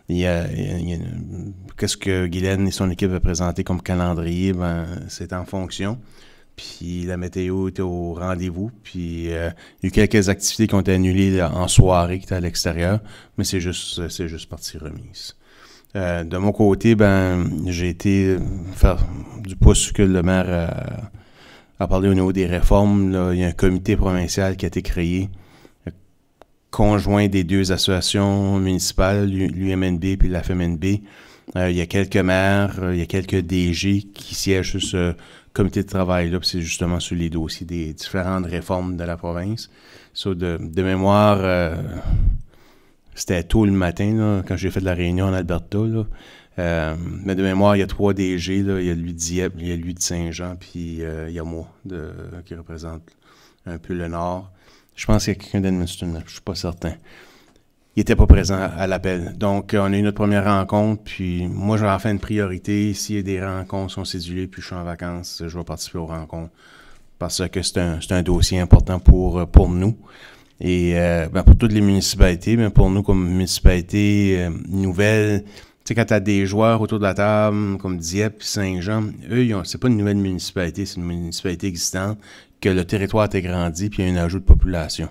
Qu'est-ce que Guylaine et son équipe avaient présenté comme calendrier, ben, c'est en fonction. Puis la météo était au rendez-vous. Puis il y a eu quelques activités qui ont été annulées là, en soirée, qui étaient à l'extérieur, mais c'est juste partie remise. De mon côté, ben, j'ai été faire du pouce que le maire a parlé au niveau des réformes. Là, il y a un comité provincial qui a été créé, conjoint des deux associations municipales, l'UMNB puis la FMNB. Il y a quelques maires, il y a quelques DG qui siègent sur ce comité de travail-là, puis c'est justement sur les dossiers des différentes réformes de la province. So, de mémoire, c'était tôt le matin, là, quand j'ai fait de la réunion en Alberta, là. Mais de mémoire, il y a 3 DG, là. Il y a lui de Dieppe, il y a lui de Saint-Jean, puis il y a moi qui représente un peu le Nord. Je pense qu'il y a quelqu'un d'Edmundston, je ne suis pas certain. Il n'était pas présent à l'appel. Donc, on a eu notre première rencontre, puis moi, j'en fais une priorité. S'il y a des rencontres qui sont cédulées, puis je suis en vacances, je vais participer aux rencontres parce que c'est un dossier important pour nous. Et ben, pour toutes les municipalités, mais pour nous comme municipalité nouvelle, tu sais, quand tu as des joueurs autour de la table, comme Dieppe et Saint-Jean, eux, c'est pas une nouvelle municipalité, c'est une municipalité existante, que le territoire a été grandi, puis il y a un ajout de population.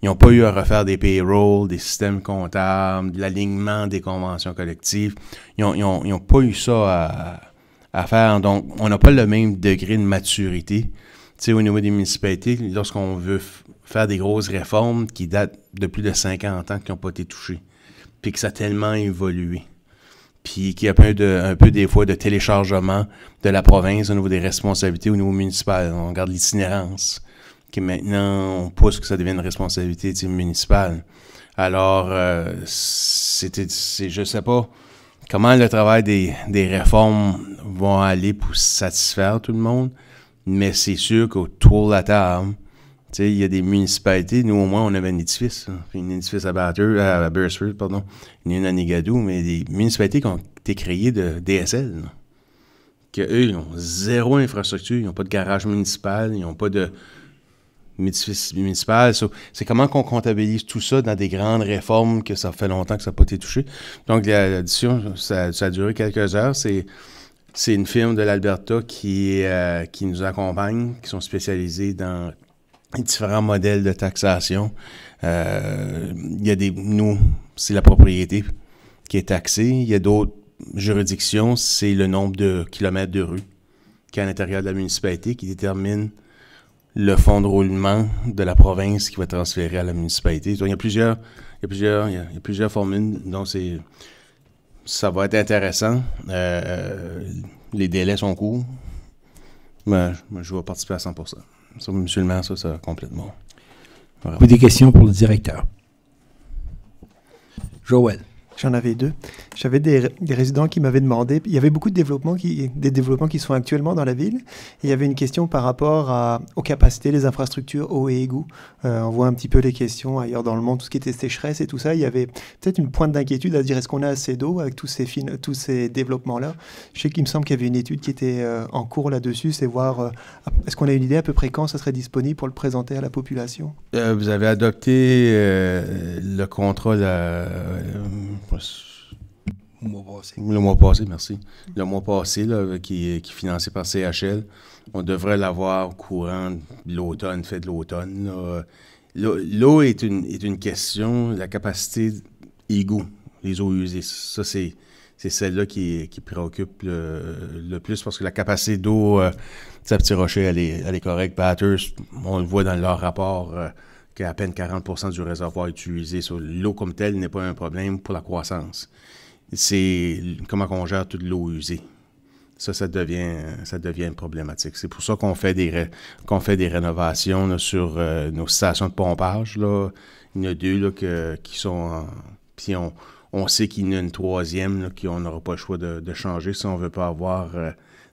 Ils n'ont pas eu à refaire des payrolls, des systèmes comptables, de l'alignement des conventions collectives. Ils n'ont pas eu ça à faire. Donc, on n'a pas le même degré de maturité. Tu sais, au niveau des municipalités, lorsqu'on veut faire des grosses réformes qui datent de plus de 50 ans qui n'ont pas été touchées, puis que ça a tellement évolué, puis qu'il y a un peu des fois de téléchargement de la province au niveau des responsabilités au niveau municipal. On regarde l'itinérance, qui maintenant, on pousse que ça devienne une responsabilité municipale. Alors, je sais pas comment le travail des réformes vont aller pour satisfaire tout le monde, mais c'est sûr qu'autour de la table, tu sais, il y a des municipalités, nous au moins on avait un édifice, un édifice à Beresford, pardon, il y en a une à Nigadoo, mais des municipalités qui ont été créées de DSL, là, qu'eux, ils ont zéro infrastructure, ils n'ont pas de garage municipal, ils n'ont pas de municipal. C'est comment qu'on comptabilise tout ça dans des grandes réformes que ça fait longtemps que ça n'a pas été touché. Donc, la discussion, ça a duré quelques heures. C'est une firme de l'Alberta qui nous accompagne, qui sont spécialisés dans les différents modèles de taxation. Il y a nous, c'est la propriété qui est taxée. Il y a d'autres juridictions, c'est le nombre de kilomètres de rue qui est à l'intérieur de la municipalité qui détermine le fonds de roulement de la province qui va transférer à la municipalité. Donc, il y a plusieurs formules. Donc, ça va être intéressant. Les délais sont courts. Mais je vais participer à 100%. Ça, monsieur le maire, ça complètement. Voilà. Vous avez des questions pour le directeur? Joël. J'en avais 2. J'avais des résidents qui m'avaient demandé, il y avait beaucoup de développements qui se font actuellement dans la ville, et il y avait une question par rapport aux capacités, les infrastructures, eau et égouts. On voit un petit peu les questions ailleurs dans le monde, tout ce qui était sécheresse et tout ça. Il y avait peut-être une pointe d'inquiétude à dire est-ce qu'on a assez d'eau avec tous ces développements-là. Je sais qu'il me semble qu'il y avait une étude qui était en cours là-dessus, c'est voir est-ce qu'on a une idée à peu près quand ça serait disponible pour le présenter à la population? Vous avez adopté le contrat le mois passé, merci. Le mois passé, là, qui est financé par CHL. On devrait l'avoir au courant de l'automne, fait de l'automne. L'eau est une question, la capacité égout, les eaux usées. Ça, c'est celle-là qui préoccupe le plus parce que la capacité d'eau, Petit Rocher, elle est correcte. Bathurst, on le voit dans leur rapport qu'à peine 40% du réservoir est utilisé. L'eau comme telle n'est pas un problème pour la croissance. C'est comment on gère toute l'eau usée. Ça devient problématique. C'est pour ça qu'on fait des rénovations là, sur nos stations de pompage. Là. Il y en a 2 là, qui sont puis on sait qu'il y en a une 3e là, qu'on n'aura pas le choix de changer si on ne veut pas avoir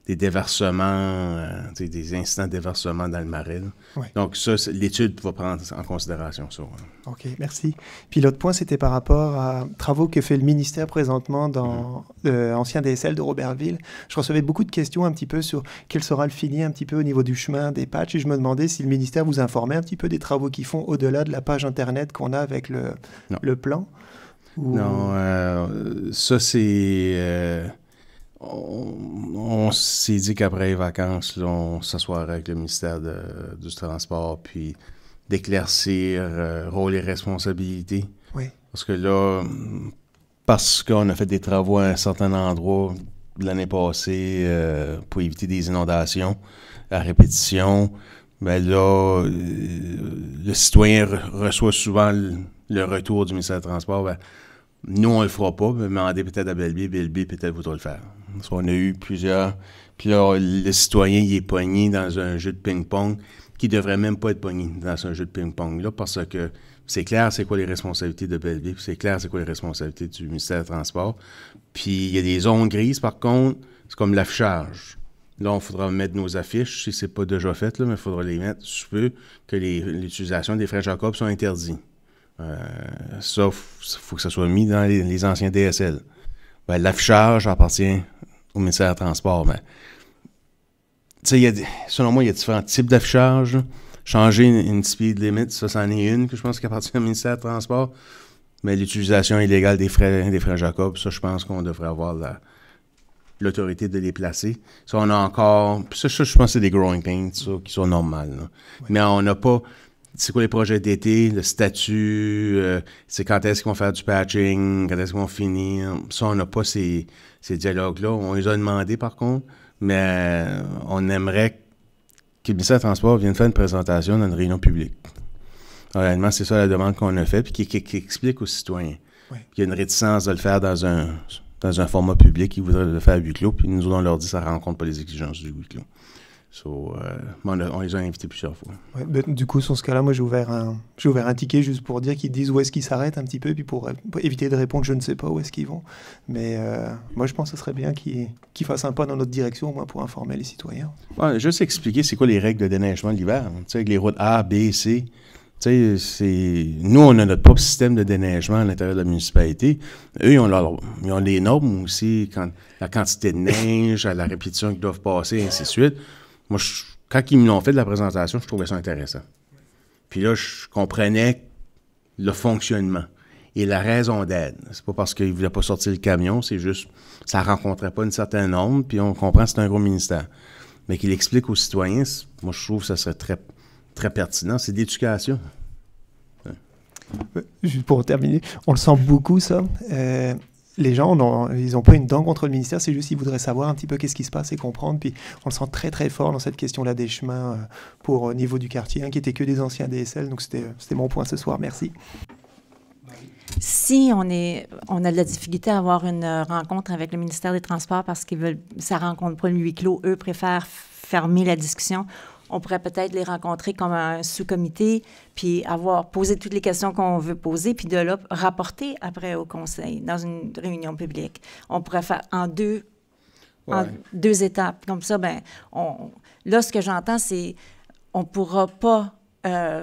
des déversements, des incidents de déversement dans le marais. Ouais. Donc ça, l'étude va prendre en considération ça. OK, merci. Puis l'autre point, c'était par rapport à travaux que fait le ministère présentement dans l'ancien DSL de Robertville. Je recevais beaucoup de questions un petit peu sur quel sera le fini un petit peu au niveau du chemin, des patchs, et je me demandais si le ministère vous informait un petit peu des travaux qu'ils font au-delà de la page Internet qu'on a avec le plan. Ou... Non, ça c'est... on s'est dit qu'après les vacances, là, on s'assoirait avec le ministère du Transport, puis d'éclaircir rôle et responsabilités. Oui. Parce que là, parce qu'on a fait des travaux à un certain endroit l'année passée pour éviter des inondations à répétition, ben là, le citoyen reçoit souvent le retour du ministère du Transport. Ben, nous, on le fera pas, mais demandez peut-être à Belleville, peut-être voudra le faire. Parce qu'on a eu plusieurs... Puis là, le citoyen, il est pogné dans un jeu de ping-pong qui devrait même pas être pogné dans un jeu de ping-pong-là, parce que c'est clair c'est quoi les responsabilités de Belleville, puis c'est clair c'est quoi les responsabilités du ministère du Transport. Puis il y a des zones grises, par contre, c'est comme l'affichage. Là, on faudra mettre nos affiches, si c'est pas déjà fait, là, mais il faudra les mettre, sous peu, que l'utilisation des frais Jacob sont interdits. Ça, il faut que ça soit mis dans les anciens DSL. Ben, l'affichage appartient au ministère du Transport. Ben, selon moi, il y a différents types d'affichage. Changer une speed limit, ça, c'en est une que je pense qui appartient au ministère du Transport. Mais l'utilisation illégale des frais Jacob, ça, je pense qu'on devrait avoir l'autorité de les placer. Ça, on a encore... Ça, je pense que c'est des growing pains, ça, qui sont normales. Ouais. Mais on n'a pas... C'est quoi les projets d'été, le statut, c'est quand est-ce qu'ils vont faire du patching, quand est-ce qu'ils vont finir. Ça, on n'a pas ces dialogues-là. On les a demandés, par contre, mais on aimerait que le ministère du Transport vienne faire une présentation dans une réunion publique. Honnêtement, c'est ça la demande qu'on a faite, puis qui explique aux citoyens. Oui. Il y a une réticence de le faire dans un format public, ils voudraient le faire à huis clos, puis nous, on leur dit que ça ne rencontre pas les exigences du huis clos. On les a invités plusieurs fois. Ouais, ben, du coup, sur ce cas-là, moi, j'ai ouvert un ticket juste pour dire qu'ils disent où est-ce qu'ils s'arrêtent un petit peu, puis pour éviter de répondre, je ne sais pas où est-ce qu'ils vont. Mais moi, je pense que ce serait bien qu'ils fassent un pas dans notre direction, au moins pour informer les citoyens. Ouais, juste expliquer c'est quoi les règles de déneigement de l'hiver. Tu sais, avec les routes A, B, C. Tu sais, nous, on a notre propre système de déneigement à l'intérieur de la municipalité. Eux, ils ont les normes aussi, la quantité de neige, à la répétition qu'ils doivent passer, et ainsi de suite. Moi, quand ils me l'ont fait de la présentation, je trouvais ça intéressant. Puis là, je comprenais le fonctionnement et la raison d'être. C'est pas parce qu'ils ne voulaient pas sortir le camion, c'est juste ça ne rencontrait pas une certaine norme, puis on comprend que c'est un gros ministère. Mais qu'il explique aux citoyens, moi, je trouve que ça serait très, très pertinent. C'est d'éducation. Juste pour terminer, on le sent beaucoup, ça. Les gens, ils n'ont pas une dent contre le ministère, c'est juste qu'ils voudraient savoir un petit peu qu'est-ce qui se passe et comprendre. Puis on le sent très, très fort dans cette question-là des chemins pour au niveau du quartier, qui n'était que des anciens DSL. Donc c'était mon point ce soir. Merci. Si on a de la difficulté à avoir une rencontre avec le ministère des Transports parce qu'ils ça ne rencontre pas le huis clos, eux préfèrent fermer la discussion, on pourrait peut-être les rencontrer comme un sous-comité, puis poser toutes les questions qu'on veut poser, puis de là, rapporter après au conseil, dans une réunion publique. On pourrait faire en deux étapes. Comme ça, là, ce que j'entends, c'est on ne pourra pas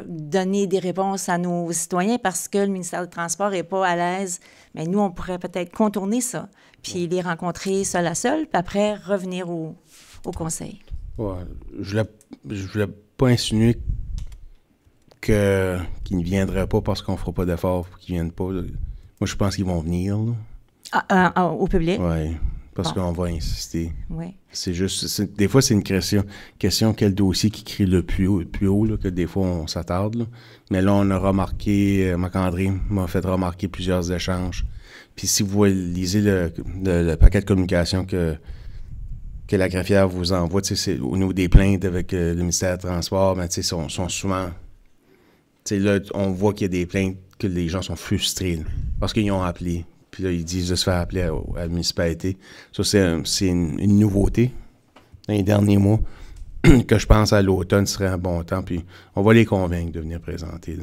donner des réponses à nos citoyens parce que le ministère du Transport n'est pas à l'aise. Mais nous, on pourrait peut-être contourner ça, puis les rencontrer seul à seul, puis après, revenir au conseil. Ouais. Je voulais pas insinuer qu'ils ne viendraient pas parce qu'on ne fera pas d'efforts pour qu'ils ne viennent pas. Moi, je pense qu'ils vont venir. Au public? Oui, parce qu'on va insister. Oui. C'est juste... Des fois, c'est une question quel dossier qui crie le plus haut là, que des fois, on s'attarde. Là. Mais là, on a remarqué... Marc-André m'a fait remarquer plusieurs échanges. Puis si vous lisez le paquet de communication que la greffière vous envoie, au niveau des plaintes avec le ministère du Transport, sont souvent... Là, on voit qu'il y a des plaintes que les gens sont frustrés là, parce qu'ils ont appelé. Puis là, ils disent de se faire appeler à la municipalité. Ça, c'est une nouveauté dans les derniers mois que je pense à l'automne serait un bon temps. Puis on va les convaincre de venir présenter.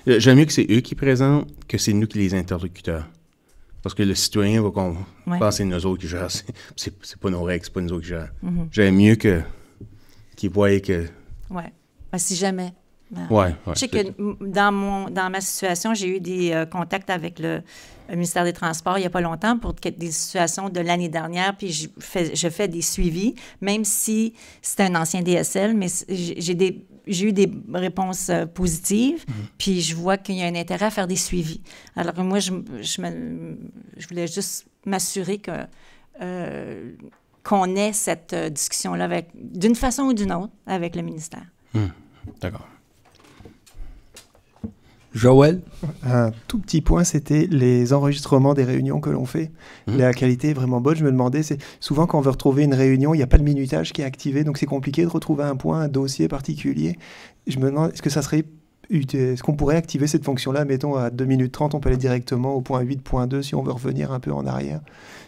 J'aime mieux que c'est eux qui présentent que c'est nous qui les interlocuteurs. Parce que le citoyen va Ouais. penser que c'est nous autres qui gèrent. C'est pas nos règles, c'est pas nous autres qui gèrent. Mhm. J'aime mieux qu'ils voient que... Oui. Si jamais. Ouais, Je sais que dans ma situation, j'ai eu des contacts avec le ministère des Transports il n'y a pas longtemps pour des situations de l'année dernière, puis je fais des suivis, même si c'est un ancien DSL, mais j'ai eu des réponses positives, puis je vois qu'il y a un intérêt à faire des suivis. Alors moi, je voulais juste m'assurer que qu'on ait cette discussion-là d'une façon ou d'une autre avec le ministère. D'accord. Joël? Un tout petit point, c'était les enregistrements des réunions que l'on fait. La qualité est vraiment bonne. Je me demandais, c'est souvent quand on veut retrouver une réunion, il n'y a pas de minutage qui est activé, donc c'est compliqué de retrouver un point, un dossier particulier. Je me demande, est-ce qu'on pourrait activer cette fonction-là, mettons à 2 minutes 30, on peut aller directement au point 8.2 si on veut revenir un peu en arrière,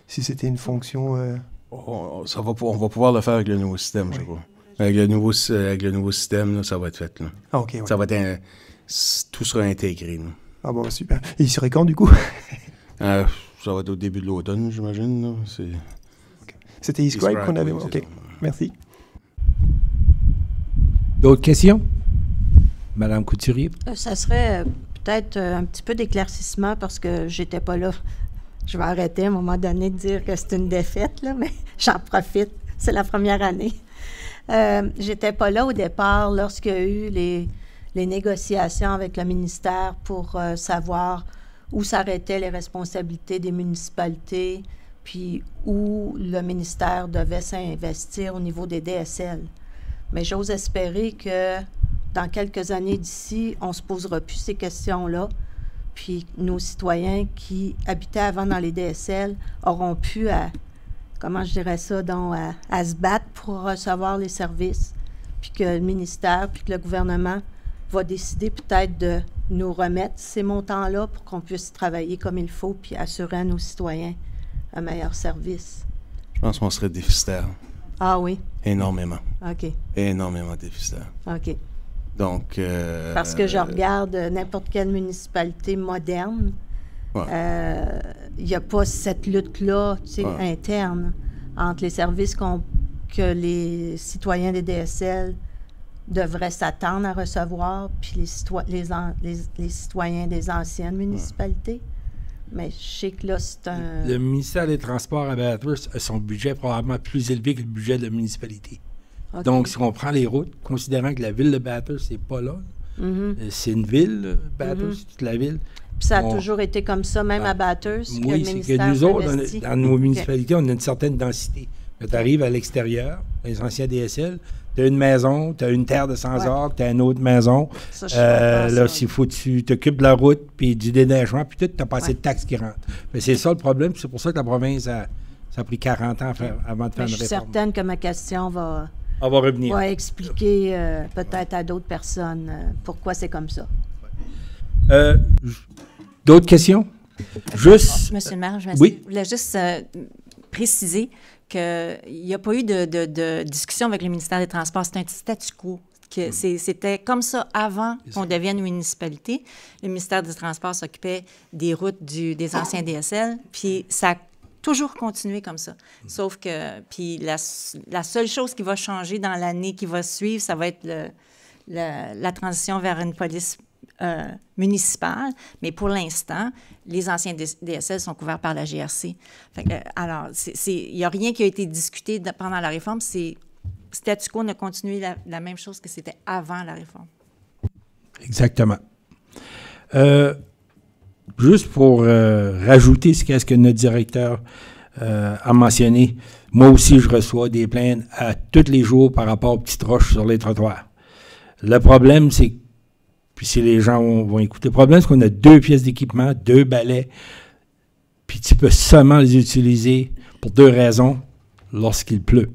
si c'était une fonction... On va pouvoir le faire avec le nouveau système, je crois. Avec le nouveau système, là, ça va être fait. Là. Ah, OK. Ouais. Ça va être tout sera intégré. Là. Ah bon, super. Et il serait quand, du coup? Ça va être au début de l'automne, j'imagine. Là. Okay. C'était eScribe qu'on avait... OK, merci. D'autres questions? Madame Couturier? Ça serait peut-être un petit peu d'éclaircissement parce que j'étais pas là. Je vais arrêter à un moment donné de dire que c'est une défaite, là, mais j'en profite. C'est la première année. J'étais pas là au départ lorsqu'il y a eu les négociations avec le ministère pour savoir où s'arrêtaient les responsabilités des municipalités, puis où le ministère devait s'investir au niveau des DSL. Mais j'ose espérer que dans quelques années d'ici, on ne se posera plus ces questions-là, puis nos citoyens qui habitaient avant dans les DSL auront pu comment je dirais ça, donc, à se battre pour recevoir les services, puis que le ministère, puis que le gouvernement va décider peut-être de nous remettre ces montants-là pour qu'on puisse travailler comme il faut, puis assurer à nos citoyens un meilleur service. Je pense qu'on serait déficitaire. Ah oui? Énormément. OK. Énormément déficitaire. OK. Donc... Parce que je regarde n'importe quelle municipalité moderne, il n'y a pas cette lutte-là, tu sais, interne entre les services que les citoyens des DSL devraient s'attendre à recevoir, puis les citoyens des anciennes municipalités. Mais je sais que là, c'est un... Le ministère des Transports à Bathurst a son budget probablement plus élevé que le budget de la municipalité. Okay. Donc, si on prend les routes, considérant que la ville de Bathurst n'est pas là, c'est une ville, Bathurst, toute la ville. Puis ça a toujours été comme ça, même à Bathurst, que le ministère que nous autres, dans nos municipalités, on a une certaine densité. Tu arrives à l'extérieur, les anciens DSL, tu as une maison, tu as une terre de sans-ordre, tu as une autre maison. Ça, là, s'il faut que tu t'occupes de la route, puis du déneigement, puis tout, tu n'as pas assez de taxes qui rentrent. Mais c'est ça le problème, c'est pour ça que la province ça a pris 40 ans avant de faire une réforme. Je suis certaine que ma question va revenir. Va expliquer peut-être à d'autres personnes pourquoi c'est comme ça. D'autres questions? Juste... Monsieur le maire, je voulais juste préciser qu'il n'y a pas eu de discussion avec le ministère des Transports. C'est un statu quo. C'était comme ça avant qu'on devienne une municipalité. Le ministère des Transports s'occupait des routes des anciens DSL, puis ça a toujours continué comme ça. Sauf que, puis la seule chose qui va changer dans l'année qui va suivre, ça va être la transition vers une police municipale, mais pour l'instant, les anciens DSL sont couverts par la GRC. Alors, il n'y a rien qui a été discuté pendant la réforme, statu quo, on a continué la même chose que c'était avant la réforme. Exactement. Juste pour rajouter ce que notre directeur a mentionné, moi aussi, je reçois des plaintes tous les jours par rapport aux petites roches sur les trottoirs. Le problème, c'est puis si les gens vont écouter, le problème, c'est qu'on a 2 pièces d'équipement, 2 balais, puis tu peux seulement les utiliser pour 2 raisons lorsqu'il pleut.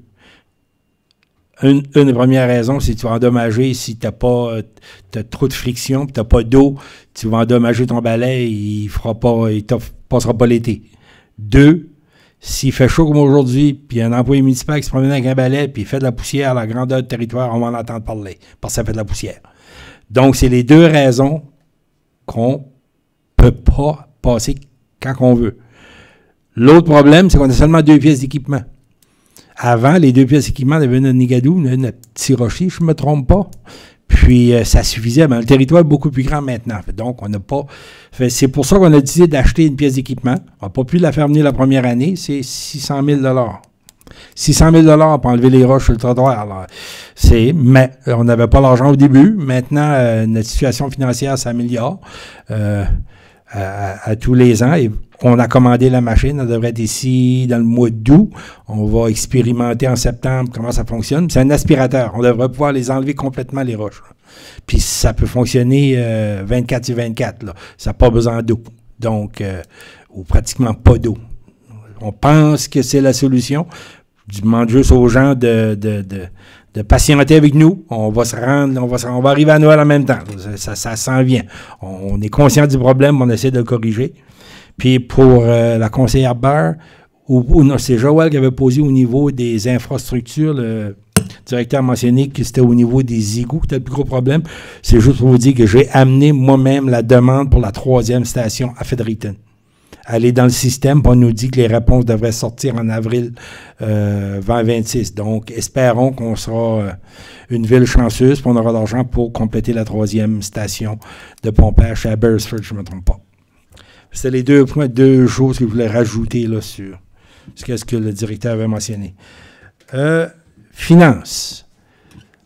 Une des premières raisons, c'est que tu vas endommager si tu as trop de friction, puis tu n'as pas d'eau, tu vas endommager ton balai, il ne passera pas l'été. 2, s'il fait chaud comme aujourd'hui, puis un employé municipal qui se promène avec un balai, puis il fait de la poussière à la grandeur du territoire, on va en entendre parler, parce que ça fait de la poussière. Donc, c'est les 2 raisons qu'on ne peut pas passer quand on veut. L'autre problème, c'est qu'on a seulement 2 pièces d'équipement. Avant, les 2 pièces d'équipement, il y avait notre Nigadou, notre Petit Rocher, je ne me trompe pas. Puis, ça suffisait. Mais le territoire est beaucoup plus grand maintenant. Donc, on n'a pas... C'est pour ça qu'on a décidé d'acheter une pièce d'équipement. On n'a pas pu la faire venir la première année. C'est 600 000 600 000 pour enlever les roches sur le trottoir. Là. Mais on n'avait pas l'argent au début. Maintenant, notre situation financière s'améliore à tous les ans. Et on a commandé la machine. Elle devrait être ici dans le mois d'août. On va expérimenter en septembre comment ça fonctionne. C'est un aspirateur. On devrait pouvoir les enlever complètement, les roches. Là. Puis ça peut fonctionner 24 sur 24. Là. Ça n'a pas besoin d'eau. Donc, ou pratiquement pas d'eau. On pense que c'est la solution. Je demande juste aux gens de patienter avec nous. On va se rendre, on va arriver à Noël en même temps. Ça s'en vient. On est conscient du problème, on essaie de le corriger. Puis pour la conseillère Beurre, non, c'est Joël qui avait posé au niveau des infrastructures. Le directeur a mentionné que c'était au niveau des égouts que c'était le plus gros problème. C'est juste pour vous dire que j'ai amené moi-même la demande pour la 3e station à Fredericton. Elle est dans le système, puis on nous dit que les réponses devraient sortir en avril 2026. Donc, espérons qu'on sera une ville chanceuse, puis on aura l'argent pour compléter la 3e station de pompage à Beresford, je ne me trompe pas. C'était les 2 points, 2 choses que je voulais rajouter là, sur ce que le directeur avait mentionné. Finances.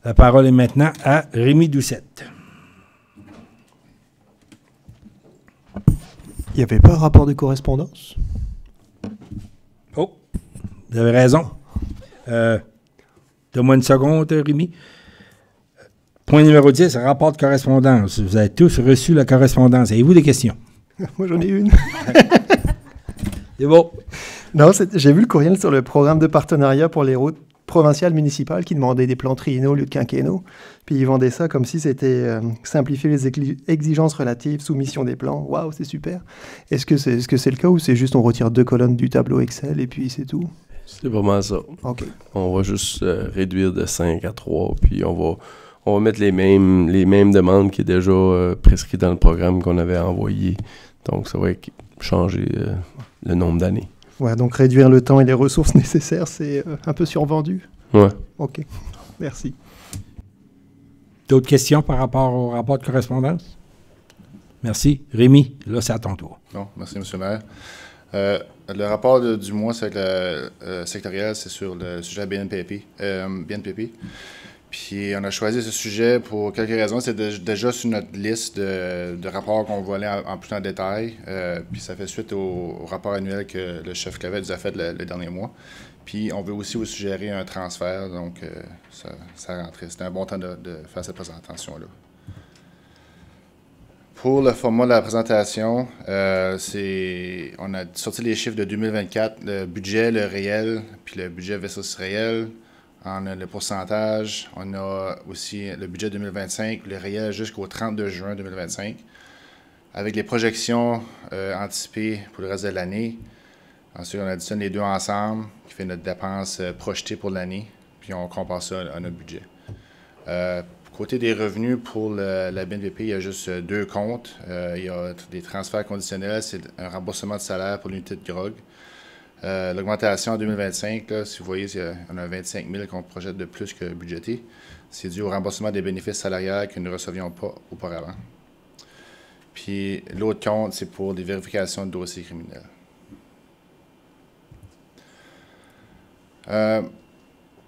La parole est maintenant à Rémi Doucette. Il n'y avait pas un rapport de correspondance? Oh, vous avez raison. Donne-moi une seconde, Rémi. Point numéro 10, rapport de correspondance. Vous avez tous reçu la correspondance. Avez-vous des questions? Moi, j'en ai une. C'est beau. Non, j'ai vu le courriel sur le programme de partenariat pour les routes provinciales municipales qui demandait des plans triennaux au lieu de quinquennaux. Puis ils vendaient ça comme si c'était simplifier les exigences relatives, soumission des plans. Waouh, c'est super. Est-ce que c'est le cas ou c'est juste on retire 2 colonnes du tableau Excel et puis c'est tout? C'est vraiment ça. OK. On va juste réduire de 5 à 3, puis on va mettre les mêmes demandes qui est déjà prescrites dans le programme qu'on avait envoyé. Donc, ça va changer le nombre d'années. Ouais, donc réduire le temps et les ressources nécessaires, c'est un peu survendu. Ouais. OK. Merci. D'autres questions par rapport au rapport de correspondance? Merci. Rémi, là, c'est à ton tour. Non, merci, M. le maire. Le rapport du mois sectoriel, c'est sur le sujet BNPP. Puis on a choisi ce sujet pour quelques raisons. C'est déjà sur notre liste de rapports qu'on va aller en plus en détail. Puis ça fait suite au rapport annuel que le chef Clavet nous a fait le dernier mois. Puis on veut aussi vous suggérer un transfert, donc ça rentrait. C'était un bon temps de faire cette présentation-là. Pour le format de la présentation, on a sorti les chiffres de 2024, le budget, le réel, puis le budget versus réel. On a le pourcentage, on a aussi le budget 2025, le réel jusqu'au 32 juin 2025, avec les projections anticipées pour le reste de l'année. Ensuite, on additionne les deux ensemble, qui fait notre dépense projetée pour l'année, puis on compare ça à notre budget. Côté des revenus, pour la BNPP, il y a juste 2 comptes. Il y a des transferts conditionnels, c'est un remboursement de salaire pour l'unité de grog. L'augmentation en 2025, là, si vous voyez, on a 25 000 qu'on projette de plus que budgété. C'est dû au remboursement des bénéfices salariales que nous ne recevions pas auparavant. Puis l'autre compte, c'est pour des vérifications de dossiers criminels.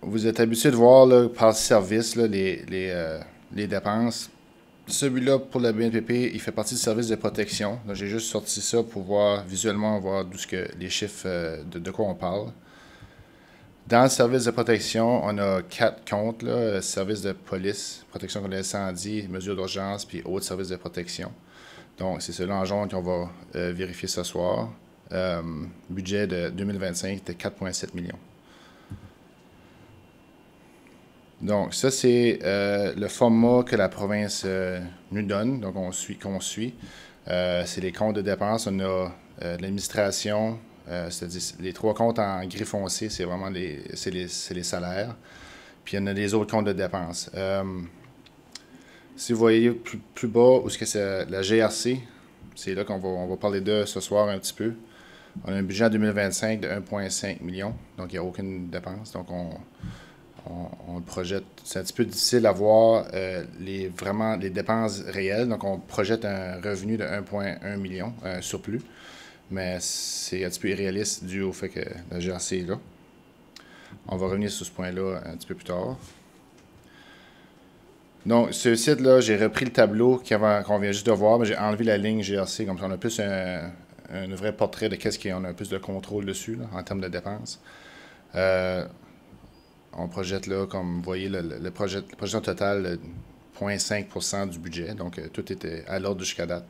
Vous êtes habitué de voir là, par service là, les dépenses. Celui-là, pour la BNPP, il fait partie du service de protection. J'ai juste sorti ça pour voir visuellement d'où les chiffres de quoi on parle. Dans le service de protection, on a 4 comptes, là, service de police, protection contre l'incendie, mesures d'urgence, puis autres services de protection. Donc, c'est celui en jaune qu'on va vérifier ce soir. Budget de 2025 était 4,7 millions. Donc, ça, c'est le format que la province nous donne, donc qu'on suit. C'est les comptes de dépenses. On a l'administration, c'est-à-dire les 3 comptes en gris foncé, c'est vraiment les salaires. Puis, il y en a les autres comptes de dépenses. Si vous voyez plus bas, où est-ce que c'est la GRC, c'est là qu'on va parler de ce soir un petit peu. On a un budget en 2025 de 1,5 million, donc il n'y a aucune dépense. Donc, on le projette. C'est un petit peu difficile à voir vraiment les dépenses réelles. Donc, on projette un revenu de 1,1 million, un surplus. Mais c'est un petit peu irréaliste dû au fait que la GRC est là. On va revenir sur ce point-là un petit peu plus tard. Donc, ce site-là, j'ai repris le tableau qu'on vient juste de voir, mais j'ai enlevé la ligne GRC, comme ça on a plus un vrai portrait de qu'est-ce qu'on a plus de contrôle dessus, là, en termes de dépenses. On projette là, comme vous voyez, le projet total de 0,5 % du budget, donc tout était à l'ordre jusqu'à date.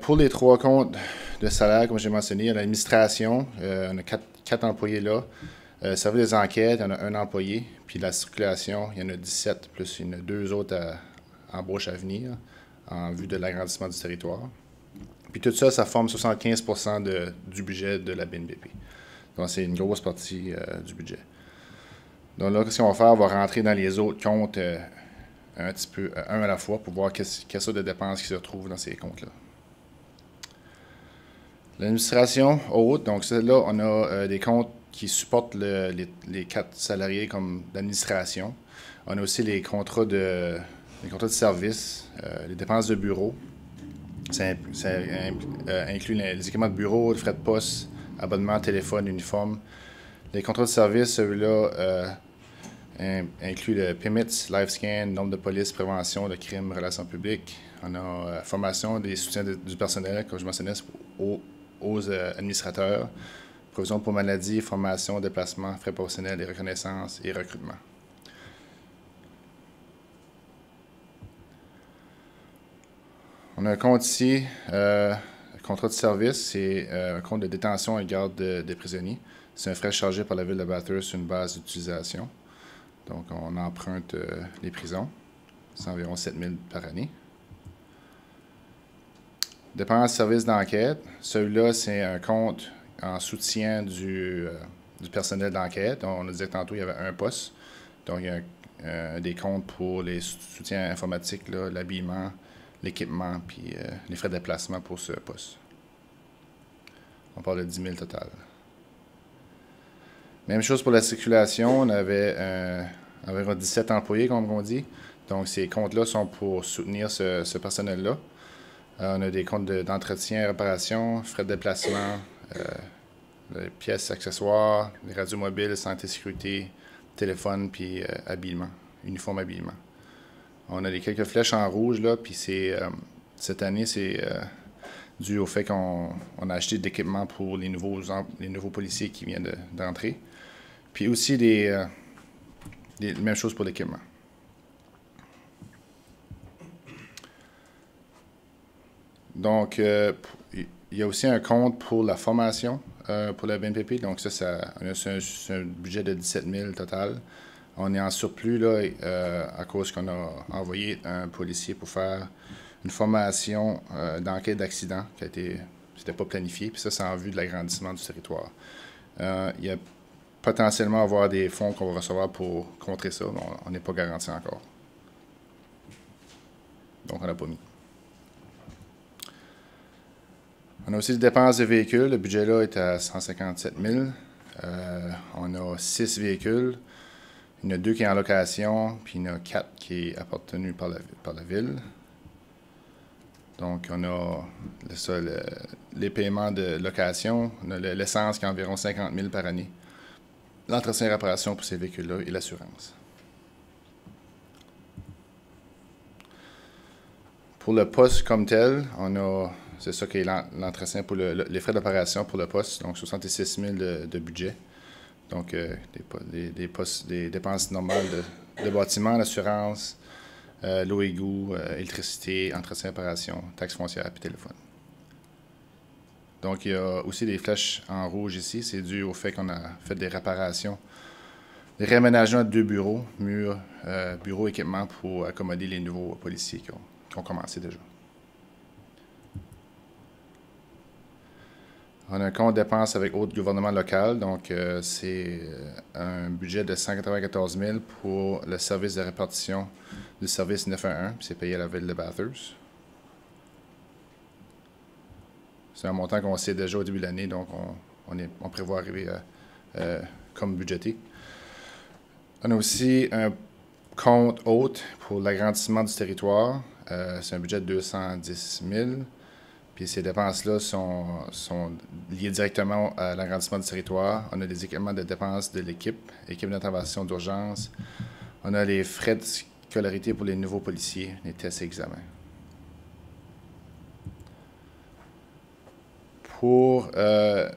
Pour les 3 comptes de salaire, comme j'ai mentionné, il y a l'administration, on a 4 employés là. Service des enquêtes, il y en a 1 employé. Puis la circulation, il y en a 17, plus il y en a 2 autres embauches à venir en vue de l'agrandissement du territoire. Puis tout ça, ça forme 75 % du budget de la BNBP. Donc c'est une grosse partie du budget. Donc là, qu'est-ce qu'on va faire? On va rentrer dans les autres comptes un petit peu, un à la fois, pour voir quelle sorte de dépenses qui se retrouvent dans ces comptes-là. L'administration haute, donc celle-là, on a des comptes qui supportent les 4 salariés comme d'administration. On a aussi les contrats de service, les dépenses de bureau. Ça inclut les équipements de bureau, les frais de poste, abonnement, téléphone, uniforme. Les contrats de service, celui-là inclut le PIMITS, LiveScan, nombre de police, prévention de crimes, relations publiques. On a formation des soutiens du personnel, comme je mentionnais, aux administrateurs. Provision pour maladie, formation, déplacement, frais professionnels et reconnaissance et recrutement. On a un compte ici, contrat de service, c'est un compte de détention et garde des prisonniers. C'est un frais chargé par la Ville de Bathurst sur une base d'utilisation. Donc, on emprunte les prisons. C'est environ 7 000 par année. Dépenses service d'enquête. Celui-là, c'est un compte en soutien du personnel d'enquête. On a dit tantôt qu'il y avait un poste. Donc, il y a des comptes pour les soutiens informatiques, l'habillement, l'équipement, puis les frais de déplacement pour ce poste. On parle de 10 000 total. Même chose pour la circulation. On avait environ 17 employés, comme on dit. Donc, ces comptes-là sont pour soutenir ce personnel-là. On a des comptes d'entretien, réparation, frais de déplacement, les pièces, accessoires, les radios mobiles, santé, sécurité, téléphone, puis habillement, uniforme habillement. On a quelques flèches en rouge, là, puis cette année, c'est dû au fait qu'on a acheté de l'équipement pour les nouveaux policiers qui viennent d'entrer. Puis aussi même chose pour l'équipement. Donc, il y a aussi un compte pour la formation pour la BNPP. Donc, c'est un budget de 17 000 total. On est en surplus là, à cause qu'on a envoyé un policier pour faire une formation d'enquête d'accident qui n'était pas planifié. Puis ça, c'est en vue de l'agrandissement du territoire. Il y a potentiellement avoir des fonds qu'on va recevoir pour contrer ça, mais on n'est pas garanti encore. Donc, on n'a pas mis. On a aussi des dépenses de véhicules. Le budget là est à 157 000. On a 6 véhicules. Il y en a 2 qui sont en location, puis il y en a 4 qui sont appartenus par la Ville. Donc, on a les paiements de location. On a l'essence qui est environ 50 000 par année. L'entretien et réparation pour ces véhicules-là et l'assurance. Pour le poste comme tel, on a... C'est ça qui est l'entretien pour les frais d'opération pour le poste, donc 66 000 de budget. Donc, des dépenses normales de bâtiment, l'assurance, l'eau égout, électricité, entretien, réparation, taxes foncières et téléphone. Donc, il y a aussi des flèches en rouge ici. C'est dû au fait qu'on a fait des réparations, des réaménagements de 2 bureaux, murs, bureaux, équipements pour accommoder les nouveaux policiers qui ont commencé déjà. On a un compte dépenses avec autres gouvernements local, donc c'est un budget de 194 000 pour le service de répartition du service 911, puis c'est payé à la Ville de Bathurst. C'est C'est un montant qu'on sait déjà au début de l'année, donc on prévoit arriver comme budgété. On a aussi un compte autre pour l'agrandissement du territoire. C'est un budget de 210 000. Puis ces dépenses-là sont liées directement à l'agrandissement du territoire. On a des équipements de dépenses de l'équipe d'intervention d'urgence. On a les frais de scolarité pour les nouveaux policiers, les tests et examens.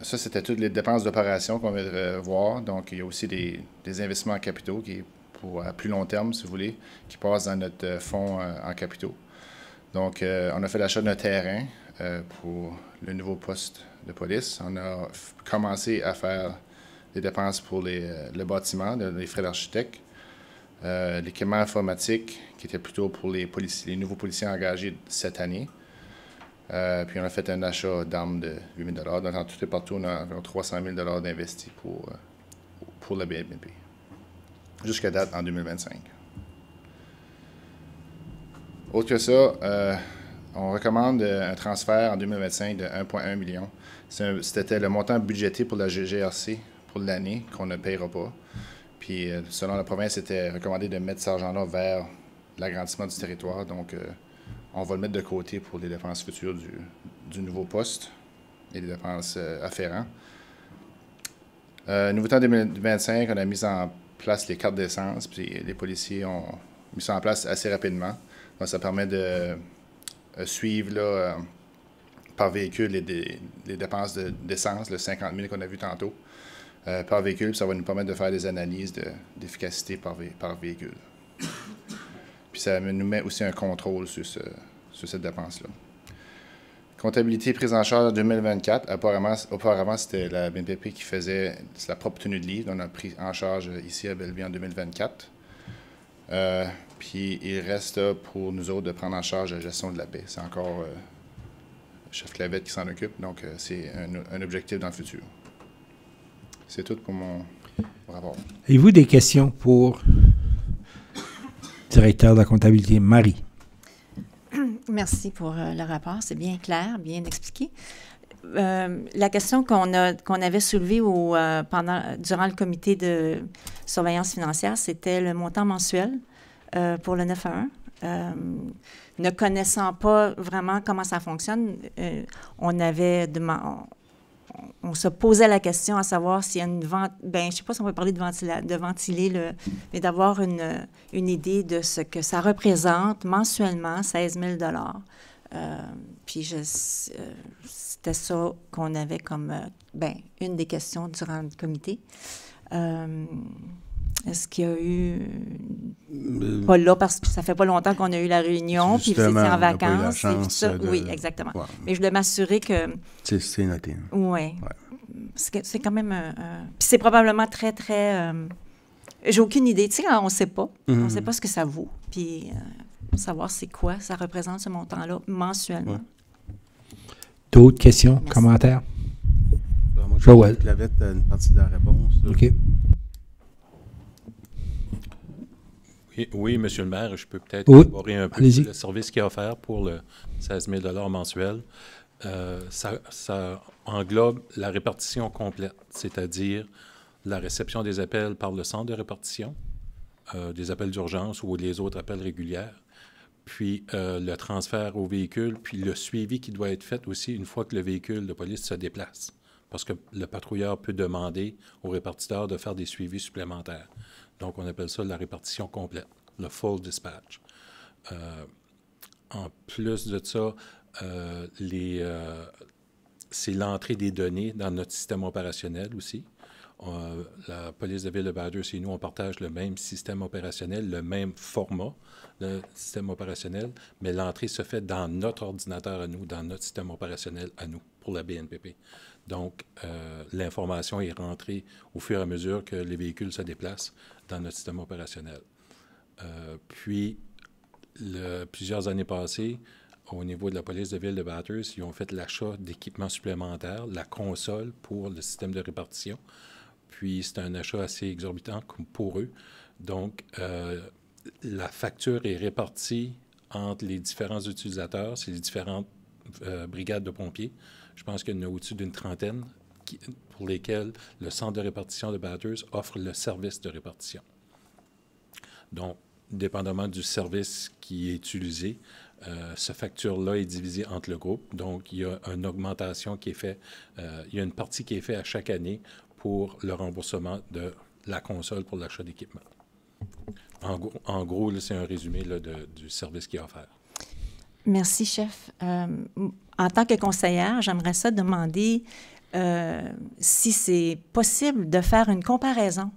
Ça, c'était toutes les dépenses d'opération qu'on va voir. Donc, il y a aussi des investissements en capitaux qui, à plus long terme, si vous voulez, qui passent dans notre fonds en capitaux. Donc, on a fait l'achat d'un terrain pour le nouveau poste de police. On a commencé à faire des dépenses pour le bâtiment, les frais d'architecte, l'équipement informatique qui était plutôt pour les nouveaux policiers engagés cette année. Puis on a fait un achat d'armes de 8 000 $. Dans tout et partout, on a environ 300 000 $ d'investis pour la BNP. Jusqu'à date, en 2025. Autre que ça, on recommande un transfert en 2025 de 1,1 million. C'était le montant budgété pour la GGRC pour l'année qu'on ne paiera pas. Puis, selon la province, c'était recommandé de mettre cet argent-là vers l'agrandissement du territoire. Donc, on va le mettre de côté pour les dépenses futures du nouveau poste et les dépenses afférentes. Nouveauté en 2025, on a mis en place les cartes d'essence, puis les policiers ont mis ça en place assez rapidement. Donc, ça permet de suivre là, par véhicule les dépenses d'essence, le 50 000 qu'on a vu tantôt, par véhicule. Puis ça va nous permettre de faire des analyses d'efficacité par véhicule. Puis ça nous met aussi un contrôle sur cette dépense-là. Comptabilité prise en charge en 2024. Auparavant, c'était la BNPP qui faisait la propre tenue de livre. On a pris en charge ici à Belleville en 2024. Puis il reste pour nous autres de prendre en charge la gestion de la paix. C'est encore le chef Clavette qui s'en occupe, donc c'est un objectif dans le futur. C'est tout pour mon rapport. Avez-vous des questions pour le directeur de la comptabilité, Marie? Merci pour le rapport. C'est bien clair, bien expliqué. La question qu'on avait soulevée durant le comité de surveillance financière, c'était le montant mensuel pour le 9 à 1. Ne connaissant pas vraiment comment ça fonctionne, on se posait la question à savoir s'il y a je ne sais pas si on peut parler de ventiler, mais d'avoir une idée de ce que ça représente mensuellement, 16 000 $. Puis c'était ça qu'on avait comme une des questions durant le comité. Est-ce qu'il y a eu... pas là, parce que ça fait pas longtemps qu'on a eu la réunion, puis vous étiez en vacances. Oui, exactement. Ouais. Mais je voulais m'assurer que... C'est noté. Oui. C'est quand même puis c'est probablement très, très... j'ai aucune idée. Tu sais, on ne sait pas. On ne sait pas ce que ça vaut. Puis savoir c'est quoi ça représente, ce montant-là, mensuellement. Ouais. D'autres questions, commentaires? Moi, Joël. Je l'avais une partie de la réponse. OK. Oui, M. le maire, je peux peut-être élaborer un peu le service qu'il y a offert pour le 16 000 $ mensuel. Ça englobe la répartition complète, c'est-à-dire la réception des appels par le centre de répartition, des appels d'urgence ou les autres appels réguliers, puis le transfert au véhicule, puis le suivi qui doit être fait aussi une fois que le véhicule de police se déplace, parce que le patrouilleur peut demander au répartiteur de faire des suivis supplémentaires. Donc, on appelle ça la répartition complète, le full dispatch. En plus de ça, c'est l'entrée des données dans notre système opérationnel aussi. La police de Ville-de-Bathurst et nous, on partage le même système opérationnel, le même format de système opérationnel, mais l'entrée se fait dans notre ordinateur à nous, dans notre système opérationnel à nous, pour la BNPP. Donc, l'information est rentrée au fur et à mesure que les véhicules se déplacent dans notre système opérationnel. Puis, plusieurs années passées, au niveau de la police de Ville-de-Bathurst, ils ont fait l'achat d'équipements supplémentaires, la console pour le système de répartition. Puis, c'est un achat assez exorbitant pour eux. Donc, la facture est répartie entre les différents utilisateurs, c'est les différentes brigades de pompiers. Je pense qu'il y en a au-dessus d'une trentaine pour lesquels le centre de répartition de Bathurst offre le service de répartition. Donc, dépendamment du service qui est utilisé, ce facture-là est divisé entre le groupe. Donc, il y a une augmentation qui est faite, il y a une partie qui est faite à chaque année pour le remboursement de la console pour l'achat d'équipement. En gros, là, c'est un résumé là, du service qui est offert. Merci, chef. En tant que conseillère, j'aimerais ça demander si c'est possible de faire une comparaison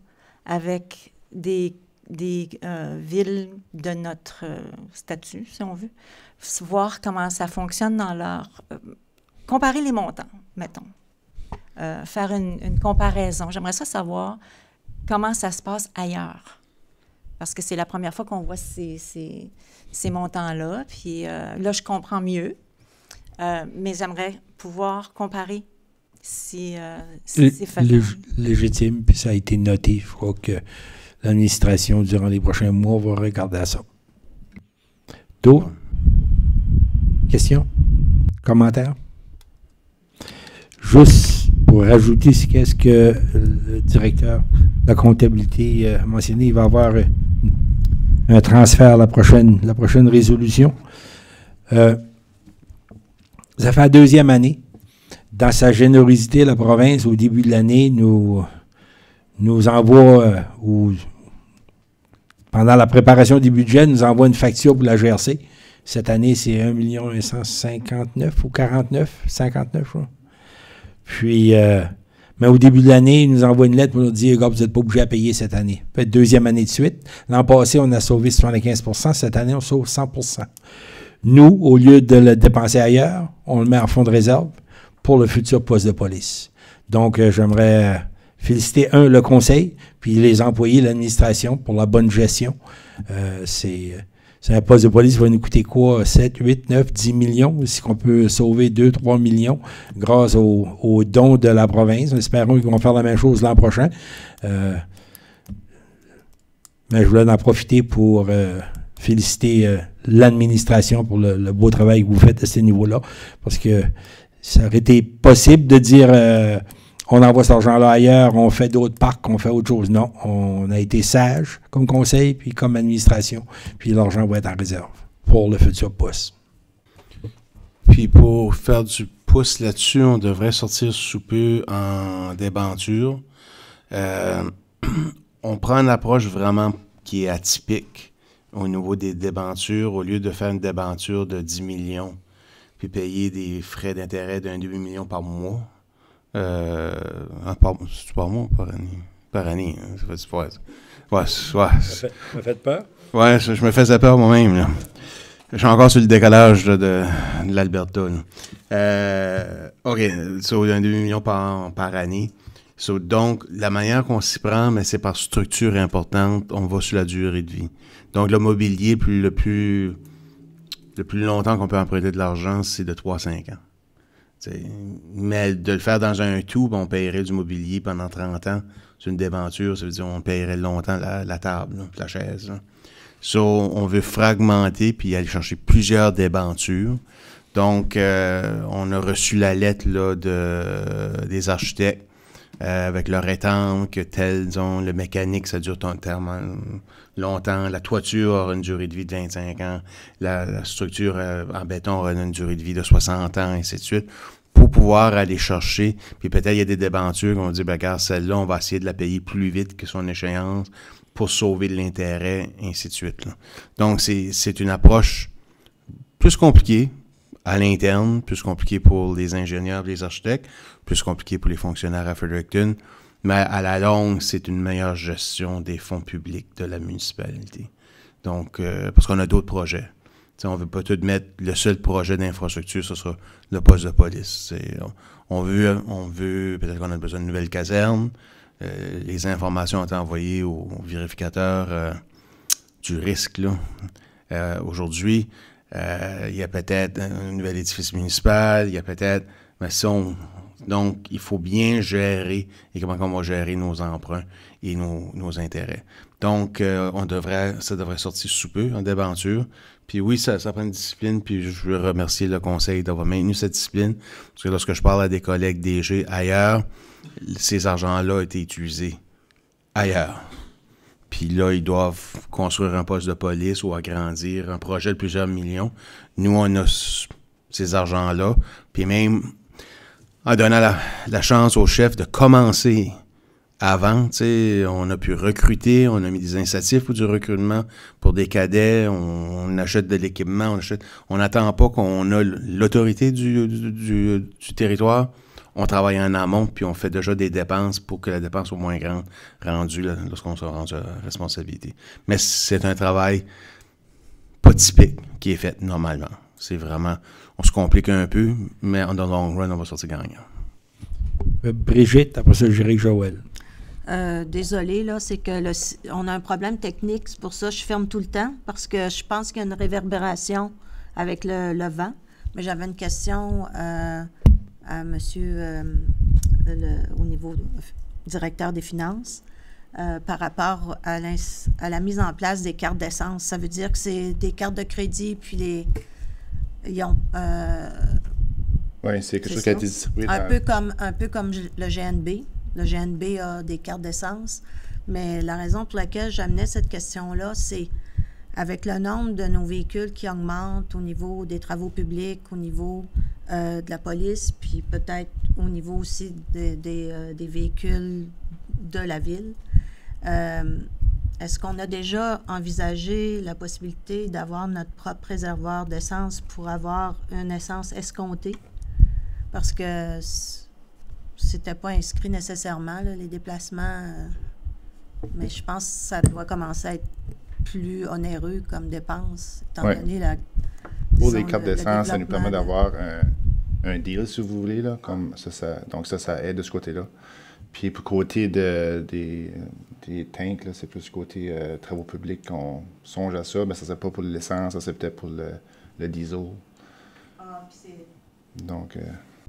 avec des villes de notre statut, si on veut, voir comment ça fonctionne dans leur... comparer les montants, mettons. Faire une comparaison. J'aimerais ça savoir comment ça se passe ailleurs. Parce que c'est la première fois qu'on voit ces montants-là. Puis là, je comprends mieux. Mais j'aimerais pouvoir comparer si c'est faisable. Légitime, puis ça a été noté. Je crois que l'administration, durant les prochains mois, va regarder à ça. D'autres? Questions? Commentaires? Juste pour rajouter ce que le directeur de la comptabilité a mentionné, il va y avoir un transfert la prochaine résolution. Ça fait la deuxième année. Dans sa générosité, la province, au début de l'année, nous envoie, pendant la préparation du budget, nous envoie une facture pour la GRC. Cette année, c'est 1 159 ou 49, 59, je crois. Puis, mais au début de l'année, il nous envoie une lettre pour nous dire, gars, vous n'êtes pas obligé à payer cette année. Peut-être deuxième année de suite. L'an passé, on a sauvé 75 %. Cette année, on sauve 100 %. Nous, au lieu de le dépenser ailleurs, on le met en fonds de réserve pour le futur poste de police. Donc, j'aimerais féliciter, le conseil, puis les employés, l'administration pour la bonne gestion. C'est un poste de police qui va nous coûter quoi? 7, 8, 9, 10 millions. Est-ce qu'on peut sauver 2, 3 millions grâce aux dons de la province? Espérons qu'ils vont faire la même chose l'an prochain. Mais je voulais en profiter pour féliciter l'administration pour le beau travail que vous faites à ce niveau-là. Parce que ça aurait été possible de dire on envoie cet argent-là ailleurs, on fait d'autres parcs, on fait autre chose. Non, on a été sage comme conseil, puis comme administration, puis l'argent va être en réserve pour le futur poste. Puis pour faire du pouce là-dessus, on devrait sortir sous peu en débenture. On prend une approche vraiment qui est atypique au niveau des débentures. Au lieu de faire une débenture de 10 millions, puis payer des frais d'intérêt d'1 demi-million par mois, c'est par mois ou par année? Par année, hein, ça fait ouais. Ça m'a fait peur? Ouais, je me faisais peur moi-même, là. Je suis encore sur le décollage là, de l'Alberta. OK, so, 1 demi-million par année. So, donc, la manière qu'on s'y prend, mais c'est par structure importante, on va sur la durée de vie. Donc, le mobilier, le plus longtemps qu'on peut emprunter de l'argent, c'est de 3 à 5 ans. T'sais, mais de le faire dans un tout, on paierait du mobilier pendant 30 ans. C'est une débenture, ça veut dire qu'on paierait longtemps la table, là, la chaise. Là. So, on veut fragmenter puis aller chercher plusieurs débentures. Donc, on a reçu la lettre là, des architectes avec leur étampe, que le mécanique, ça dure tellement longtemps. La toiture aura une durée de vie de 25 ans. La structure en béton aura une durée de vie de 60 ans, et ainsi de suite. Pour pouvoir aller chercher, puis peut-être il y a des débentures qu'on dit, ben, regarde, celle-là, on va essayer de la payer plus vite que son échéance pour sauver de l'intérêt, et ainsi de suite. Là. Donc, c'est une approche plus compliquée à l'interne, plus compliquée pour les ingénieurs et les architectes, plus compliquée pour les fonctionnaires à Fredericton, mais à la longue, c'est une meilleure gestion des fonds publics de la municipalité. Donc, parce qu'on a d'autres projets. T'sais, on ne veut pas tout mettre, le seul projet d'infrastructure, ce sera le poste de police. On veut peut-être qu'on a besoin de nouvelles casernes. Les informations ont été envoyées aux vérificateurs du risque. Là. Aujourd'hui, il y a peut-être un nouvel édifice municipal, il y a peut-être... Mais si on Donc, il faut bien gérer et comment on va gérer nos emprunts et nos intérêts. Donc, ça devrait sortir sous peu en débenture. Puis oui, ça prend une discipline, puis je veux remercier le conseil d'avoir maintenu cette discipline. Parce que lorsque je parle à des collègues DG ailleurs, ces argents-là ont été utilisés ailleurs. Puis là, ils doivent construire un poste de police ou agrandir un projet de plusieurs millions. Nous, on a ces argents-là. Puis même en donnant la chance au chef de commencer avant, tu sais, on a pu recruter, on a mis des incitatifs pour du recrutement pour des cadets, on achète de l'équipement, on n'attend pas qu'on a l'autorité du territoire. On travaille en amont, puis on fait déjà des dépenses pour que la dépense soit moins grande rendue lorsqu'on sera rendu à responsabilité. Mais c'est un travail pas typique qui est fait normalement. C'est vraiment, on se complique un peu, mais en long run, on va sortir gagnant. Brigitte, après ça, je dirais Joël. Désolée, là, c'est que on a un problème technique, c'est pour ça que je ferme tout le temps, parce que je pense qu'il y a une réverbération avec le vent. Mais j'avais une question à monsieur, au niveau directeur des finances, par rapport à la mise en place des cartes d'essence. Ça veut dire que c'est des cartes de crédit, puis ils ont... oui, c'est quelque chose qui a été distribué. Un peu comme le GNB. Le GNB a des cartes d'essence, mais la raison pour laquelle j'amenais cette question-là, c'est avec le nombre de nos véhicules qui augmente au niveau des travaux publics, au niveau de la police, puis peut-être au niveau aussi des véhicules de la ville. Est-ce qu'on a déjà envisagé la possibilité d'avoir notre propre réservoir d'essence pour avoir une essence escomptée? Parce que c'était pas inscrit nécessairement, là, les déplacements, mais je pense que ça doit commencer à être plus onéreux comme dépense, étant donné pour les cartes d'essence, ça nous permet d'avoir un deal, si vous voulez, là, comme donc ça aide de ce côté-là. Puis pour côté des tanks, c'est plus côté travaux publics qu'on songe à ça, mais ça c'est pas pour l'essence, ça c'est peut-être pour le diesel. Ah, puis c'est... Donc...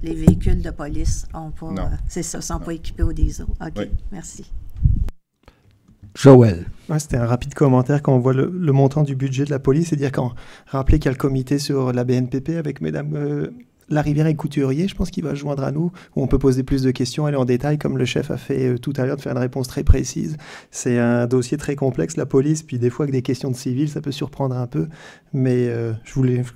les véhicules de police ont pas... sont pas équipés au diesel. OK, oui. Merci. Joël. Ouais, c'était un rapide commentaire quand on voit le montant du budget de la police, c'est-à-dire rappeler qu'il y a le comité sur la BNPP avec Mesdames Larivière et Couturier, je pense qu'il va se joindre à nous, où on peut poser plus de questions, aller en détail, comme le chef a fait tout à l'heure, de faire une réponse très précise. C'est un dossier très complexe, la police, puis des fois avec des questions de civils, ça peut surprendre un peu, mais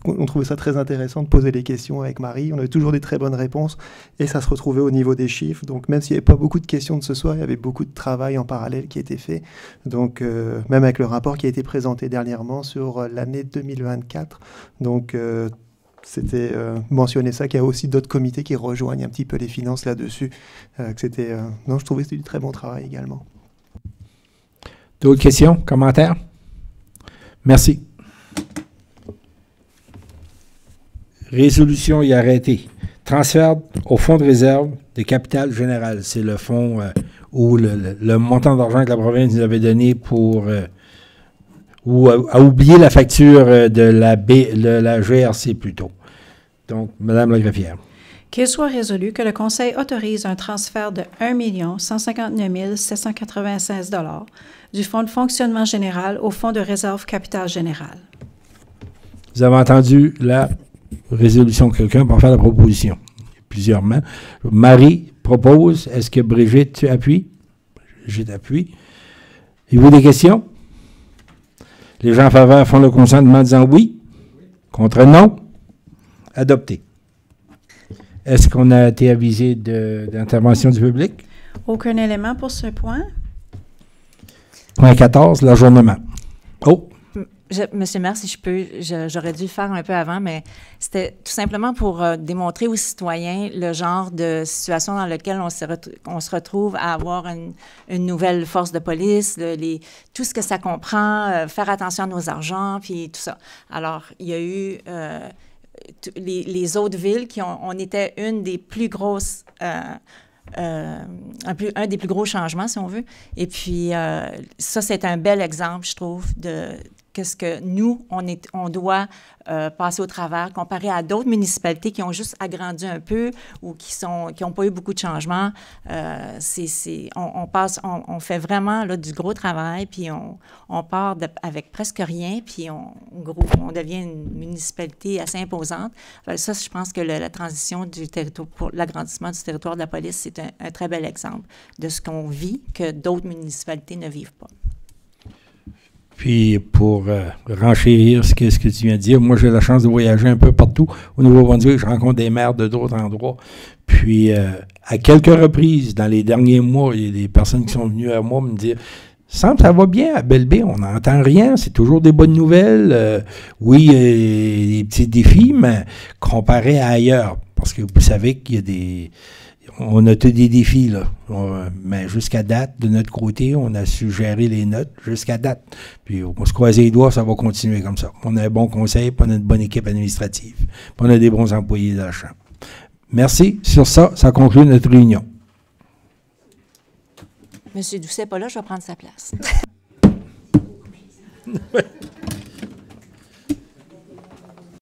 on trouvait ça très intéressant de poser les questions avec Marie, on avait toujours des très bonnes réponses, et ça se retrouvait au niveau des chiffres, donc même s'il n'y avait pas beaucoup de questions de ce soir, il y avait beaucoup de travail en parallèle qui était fait, donc même avec le rapport qui a été présenté dernièrement sur l'année 2024, donc... c'était mentionner ça, qu'il y a aussi d'autres comités qui rejoignent un petit peu les finances là-dessus. Non, je trouvais que c'était du très bon travail également. D'autres questions, commentaires? Merci. Résolution y arrêtée. Transfert au fonds de réserve de capital général. C'est le fonds où le montant d'argent que la province nous avait donné pour... ou à oublier la facture de la GRC plutôt. Donc, Mme la greffière. Qu'il soit résolu que le Conseil autorise un transfert de 1 159 796 $ du Fonds de fonctionnement général au Fonds de réserve capital général. Vous avez entendu la résolution. Quelqu'un pour faire la proposition. Plusieurs mains. Marie propose. Est-ce que Brigitte, tu appuies? Brigitte appuie. Avez-vous des questions? Les gens en faveur font le consentement en disant oui. Contre non. Adopté. Est-ce qu'on a été avisé d'intervention du public? Aucun élément pour ce point. Point 14, l'ajournement. Oh! Monsieur le maire, si je peux, j'aurais dû le faire un peu avant, mais c'était tout simplement pour démontrer aux citoyens le genre de situation dans laquelle on se retrouve à avoir une nouvelle force de police, tout ce que ça comprend, faire attention à nos argents, puis tout ça. Alors, il y a eu les autres villes on était une des plus grosses... un des plus gros changements, si on veut. Et puis, ça, c'est un bel exemple, je trouve, qu'est-ce que nous, on doit passer au travers, comparé à d'autres municipalités qui ont juste agrandi un peu ou qui n'ont pas eu beaucoup de changements. On fait vraiment là, du gros travail, puis on part avec presque rien, puis on devient une municipalité assez imposante. Ça, je pense que la transition du territoire, pour l'agrandissement du territoire de la police, c'est un très bel exemple de ce qu'on vit que d'autres municipalités ne vivent pas. Puis, pour renchérir ce que tu viens de dire, moi, j'ai la chance de voyager un peu partout au Nouveau-Brunswick. Je rencontre des maires de d'autres endroits. Puis, à quelques reprises, dans les derniers mois, il y a des personnes qui sont venues à moi me dire « Ça va bien à Belle-Baie, on n'entend rien, c'est toujours des bonnes nouvelles. Oui, des petits défis, mais comparé à ailleurs. » Parce que vous savez qu'il y a des... On a tous des défis, là. Mais jusqu'à date, de notre côté, on a su gérer les notes jusqu'à date. Puis on se croise les doigts, ça va continuer comme ça. On a un bon conseil, puis on a une bonne équipe administrative. Puis on a des bons employés de la Chambre. Merci. Sur ça, ça conclut notre réunion. M. Doucet n'est pas là, je vais prendre sa place.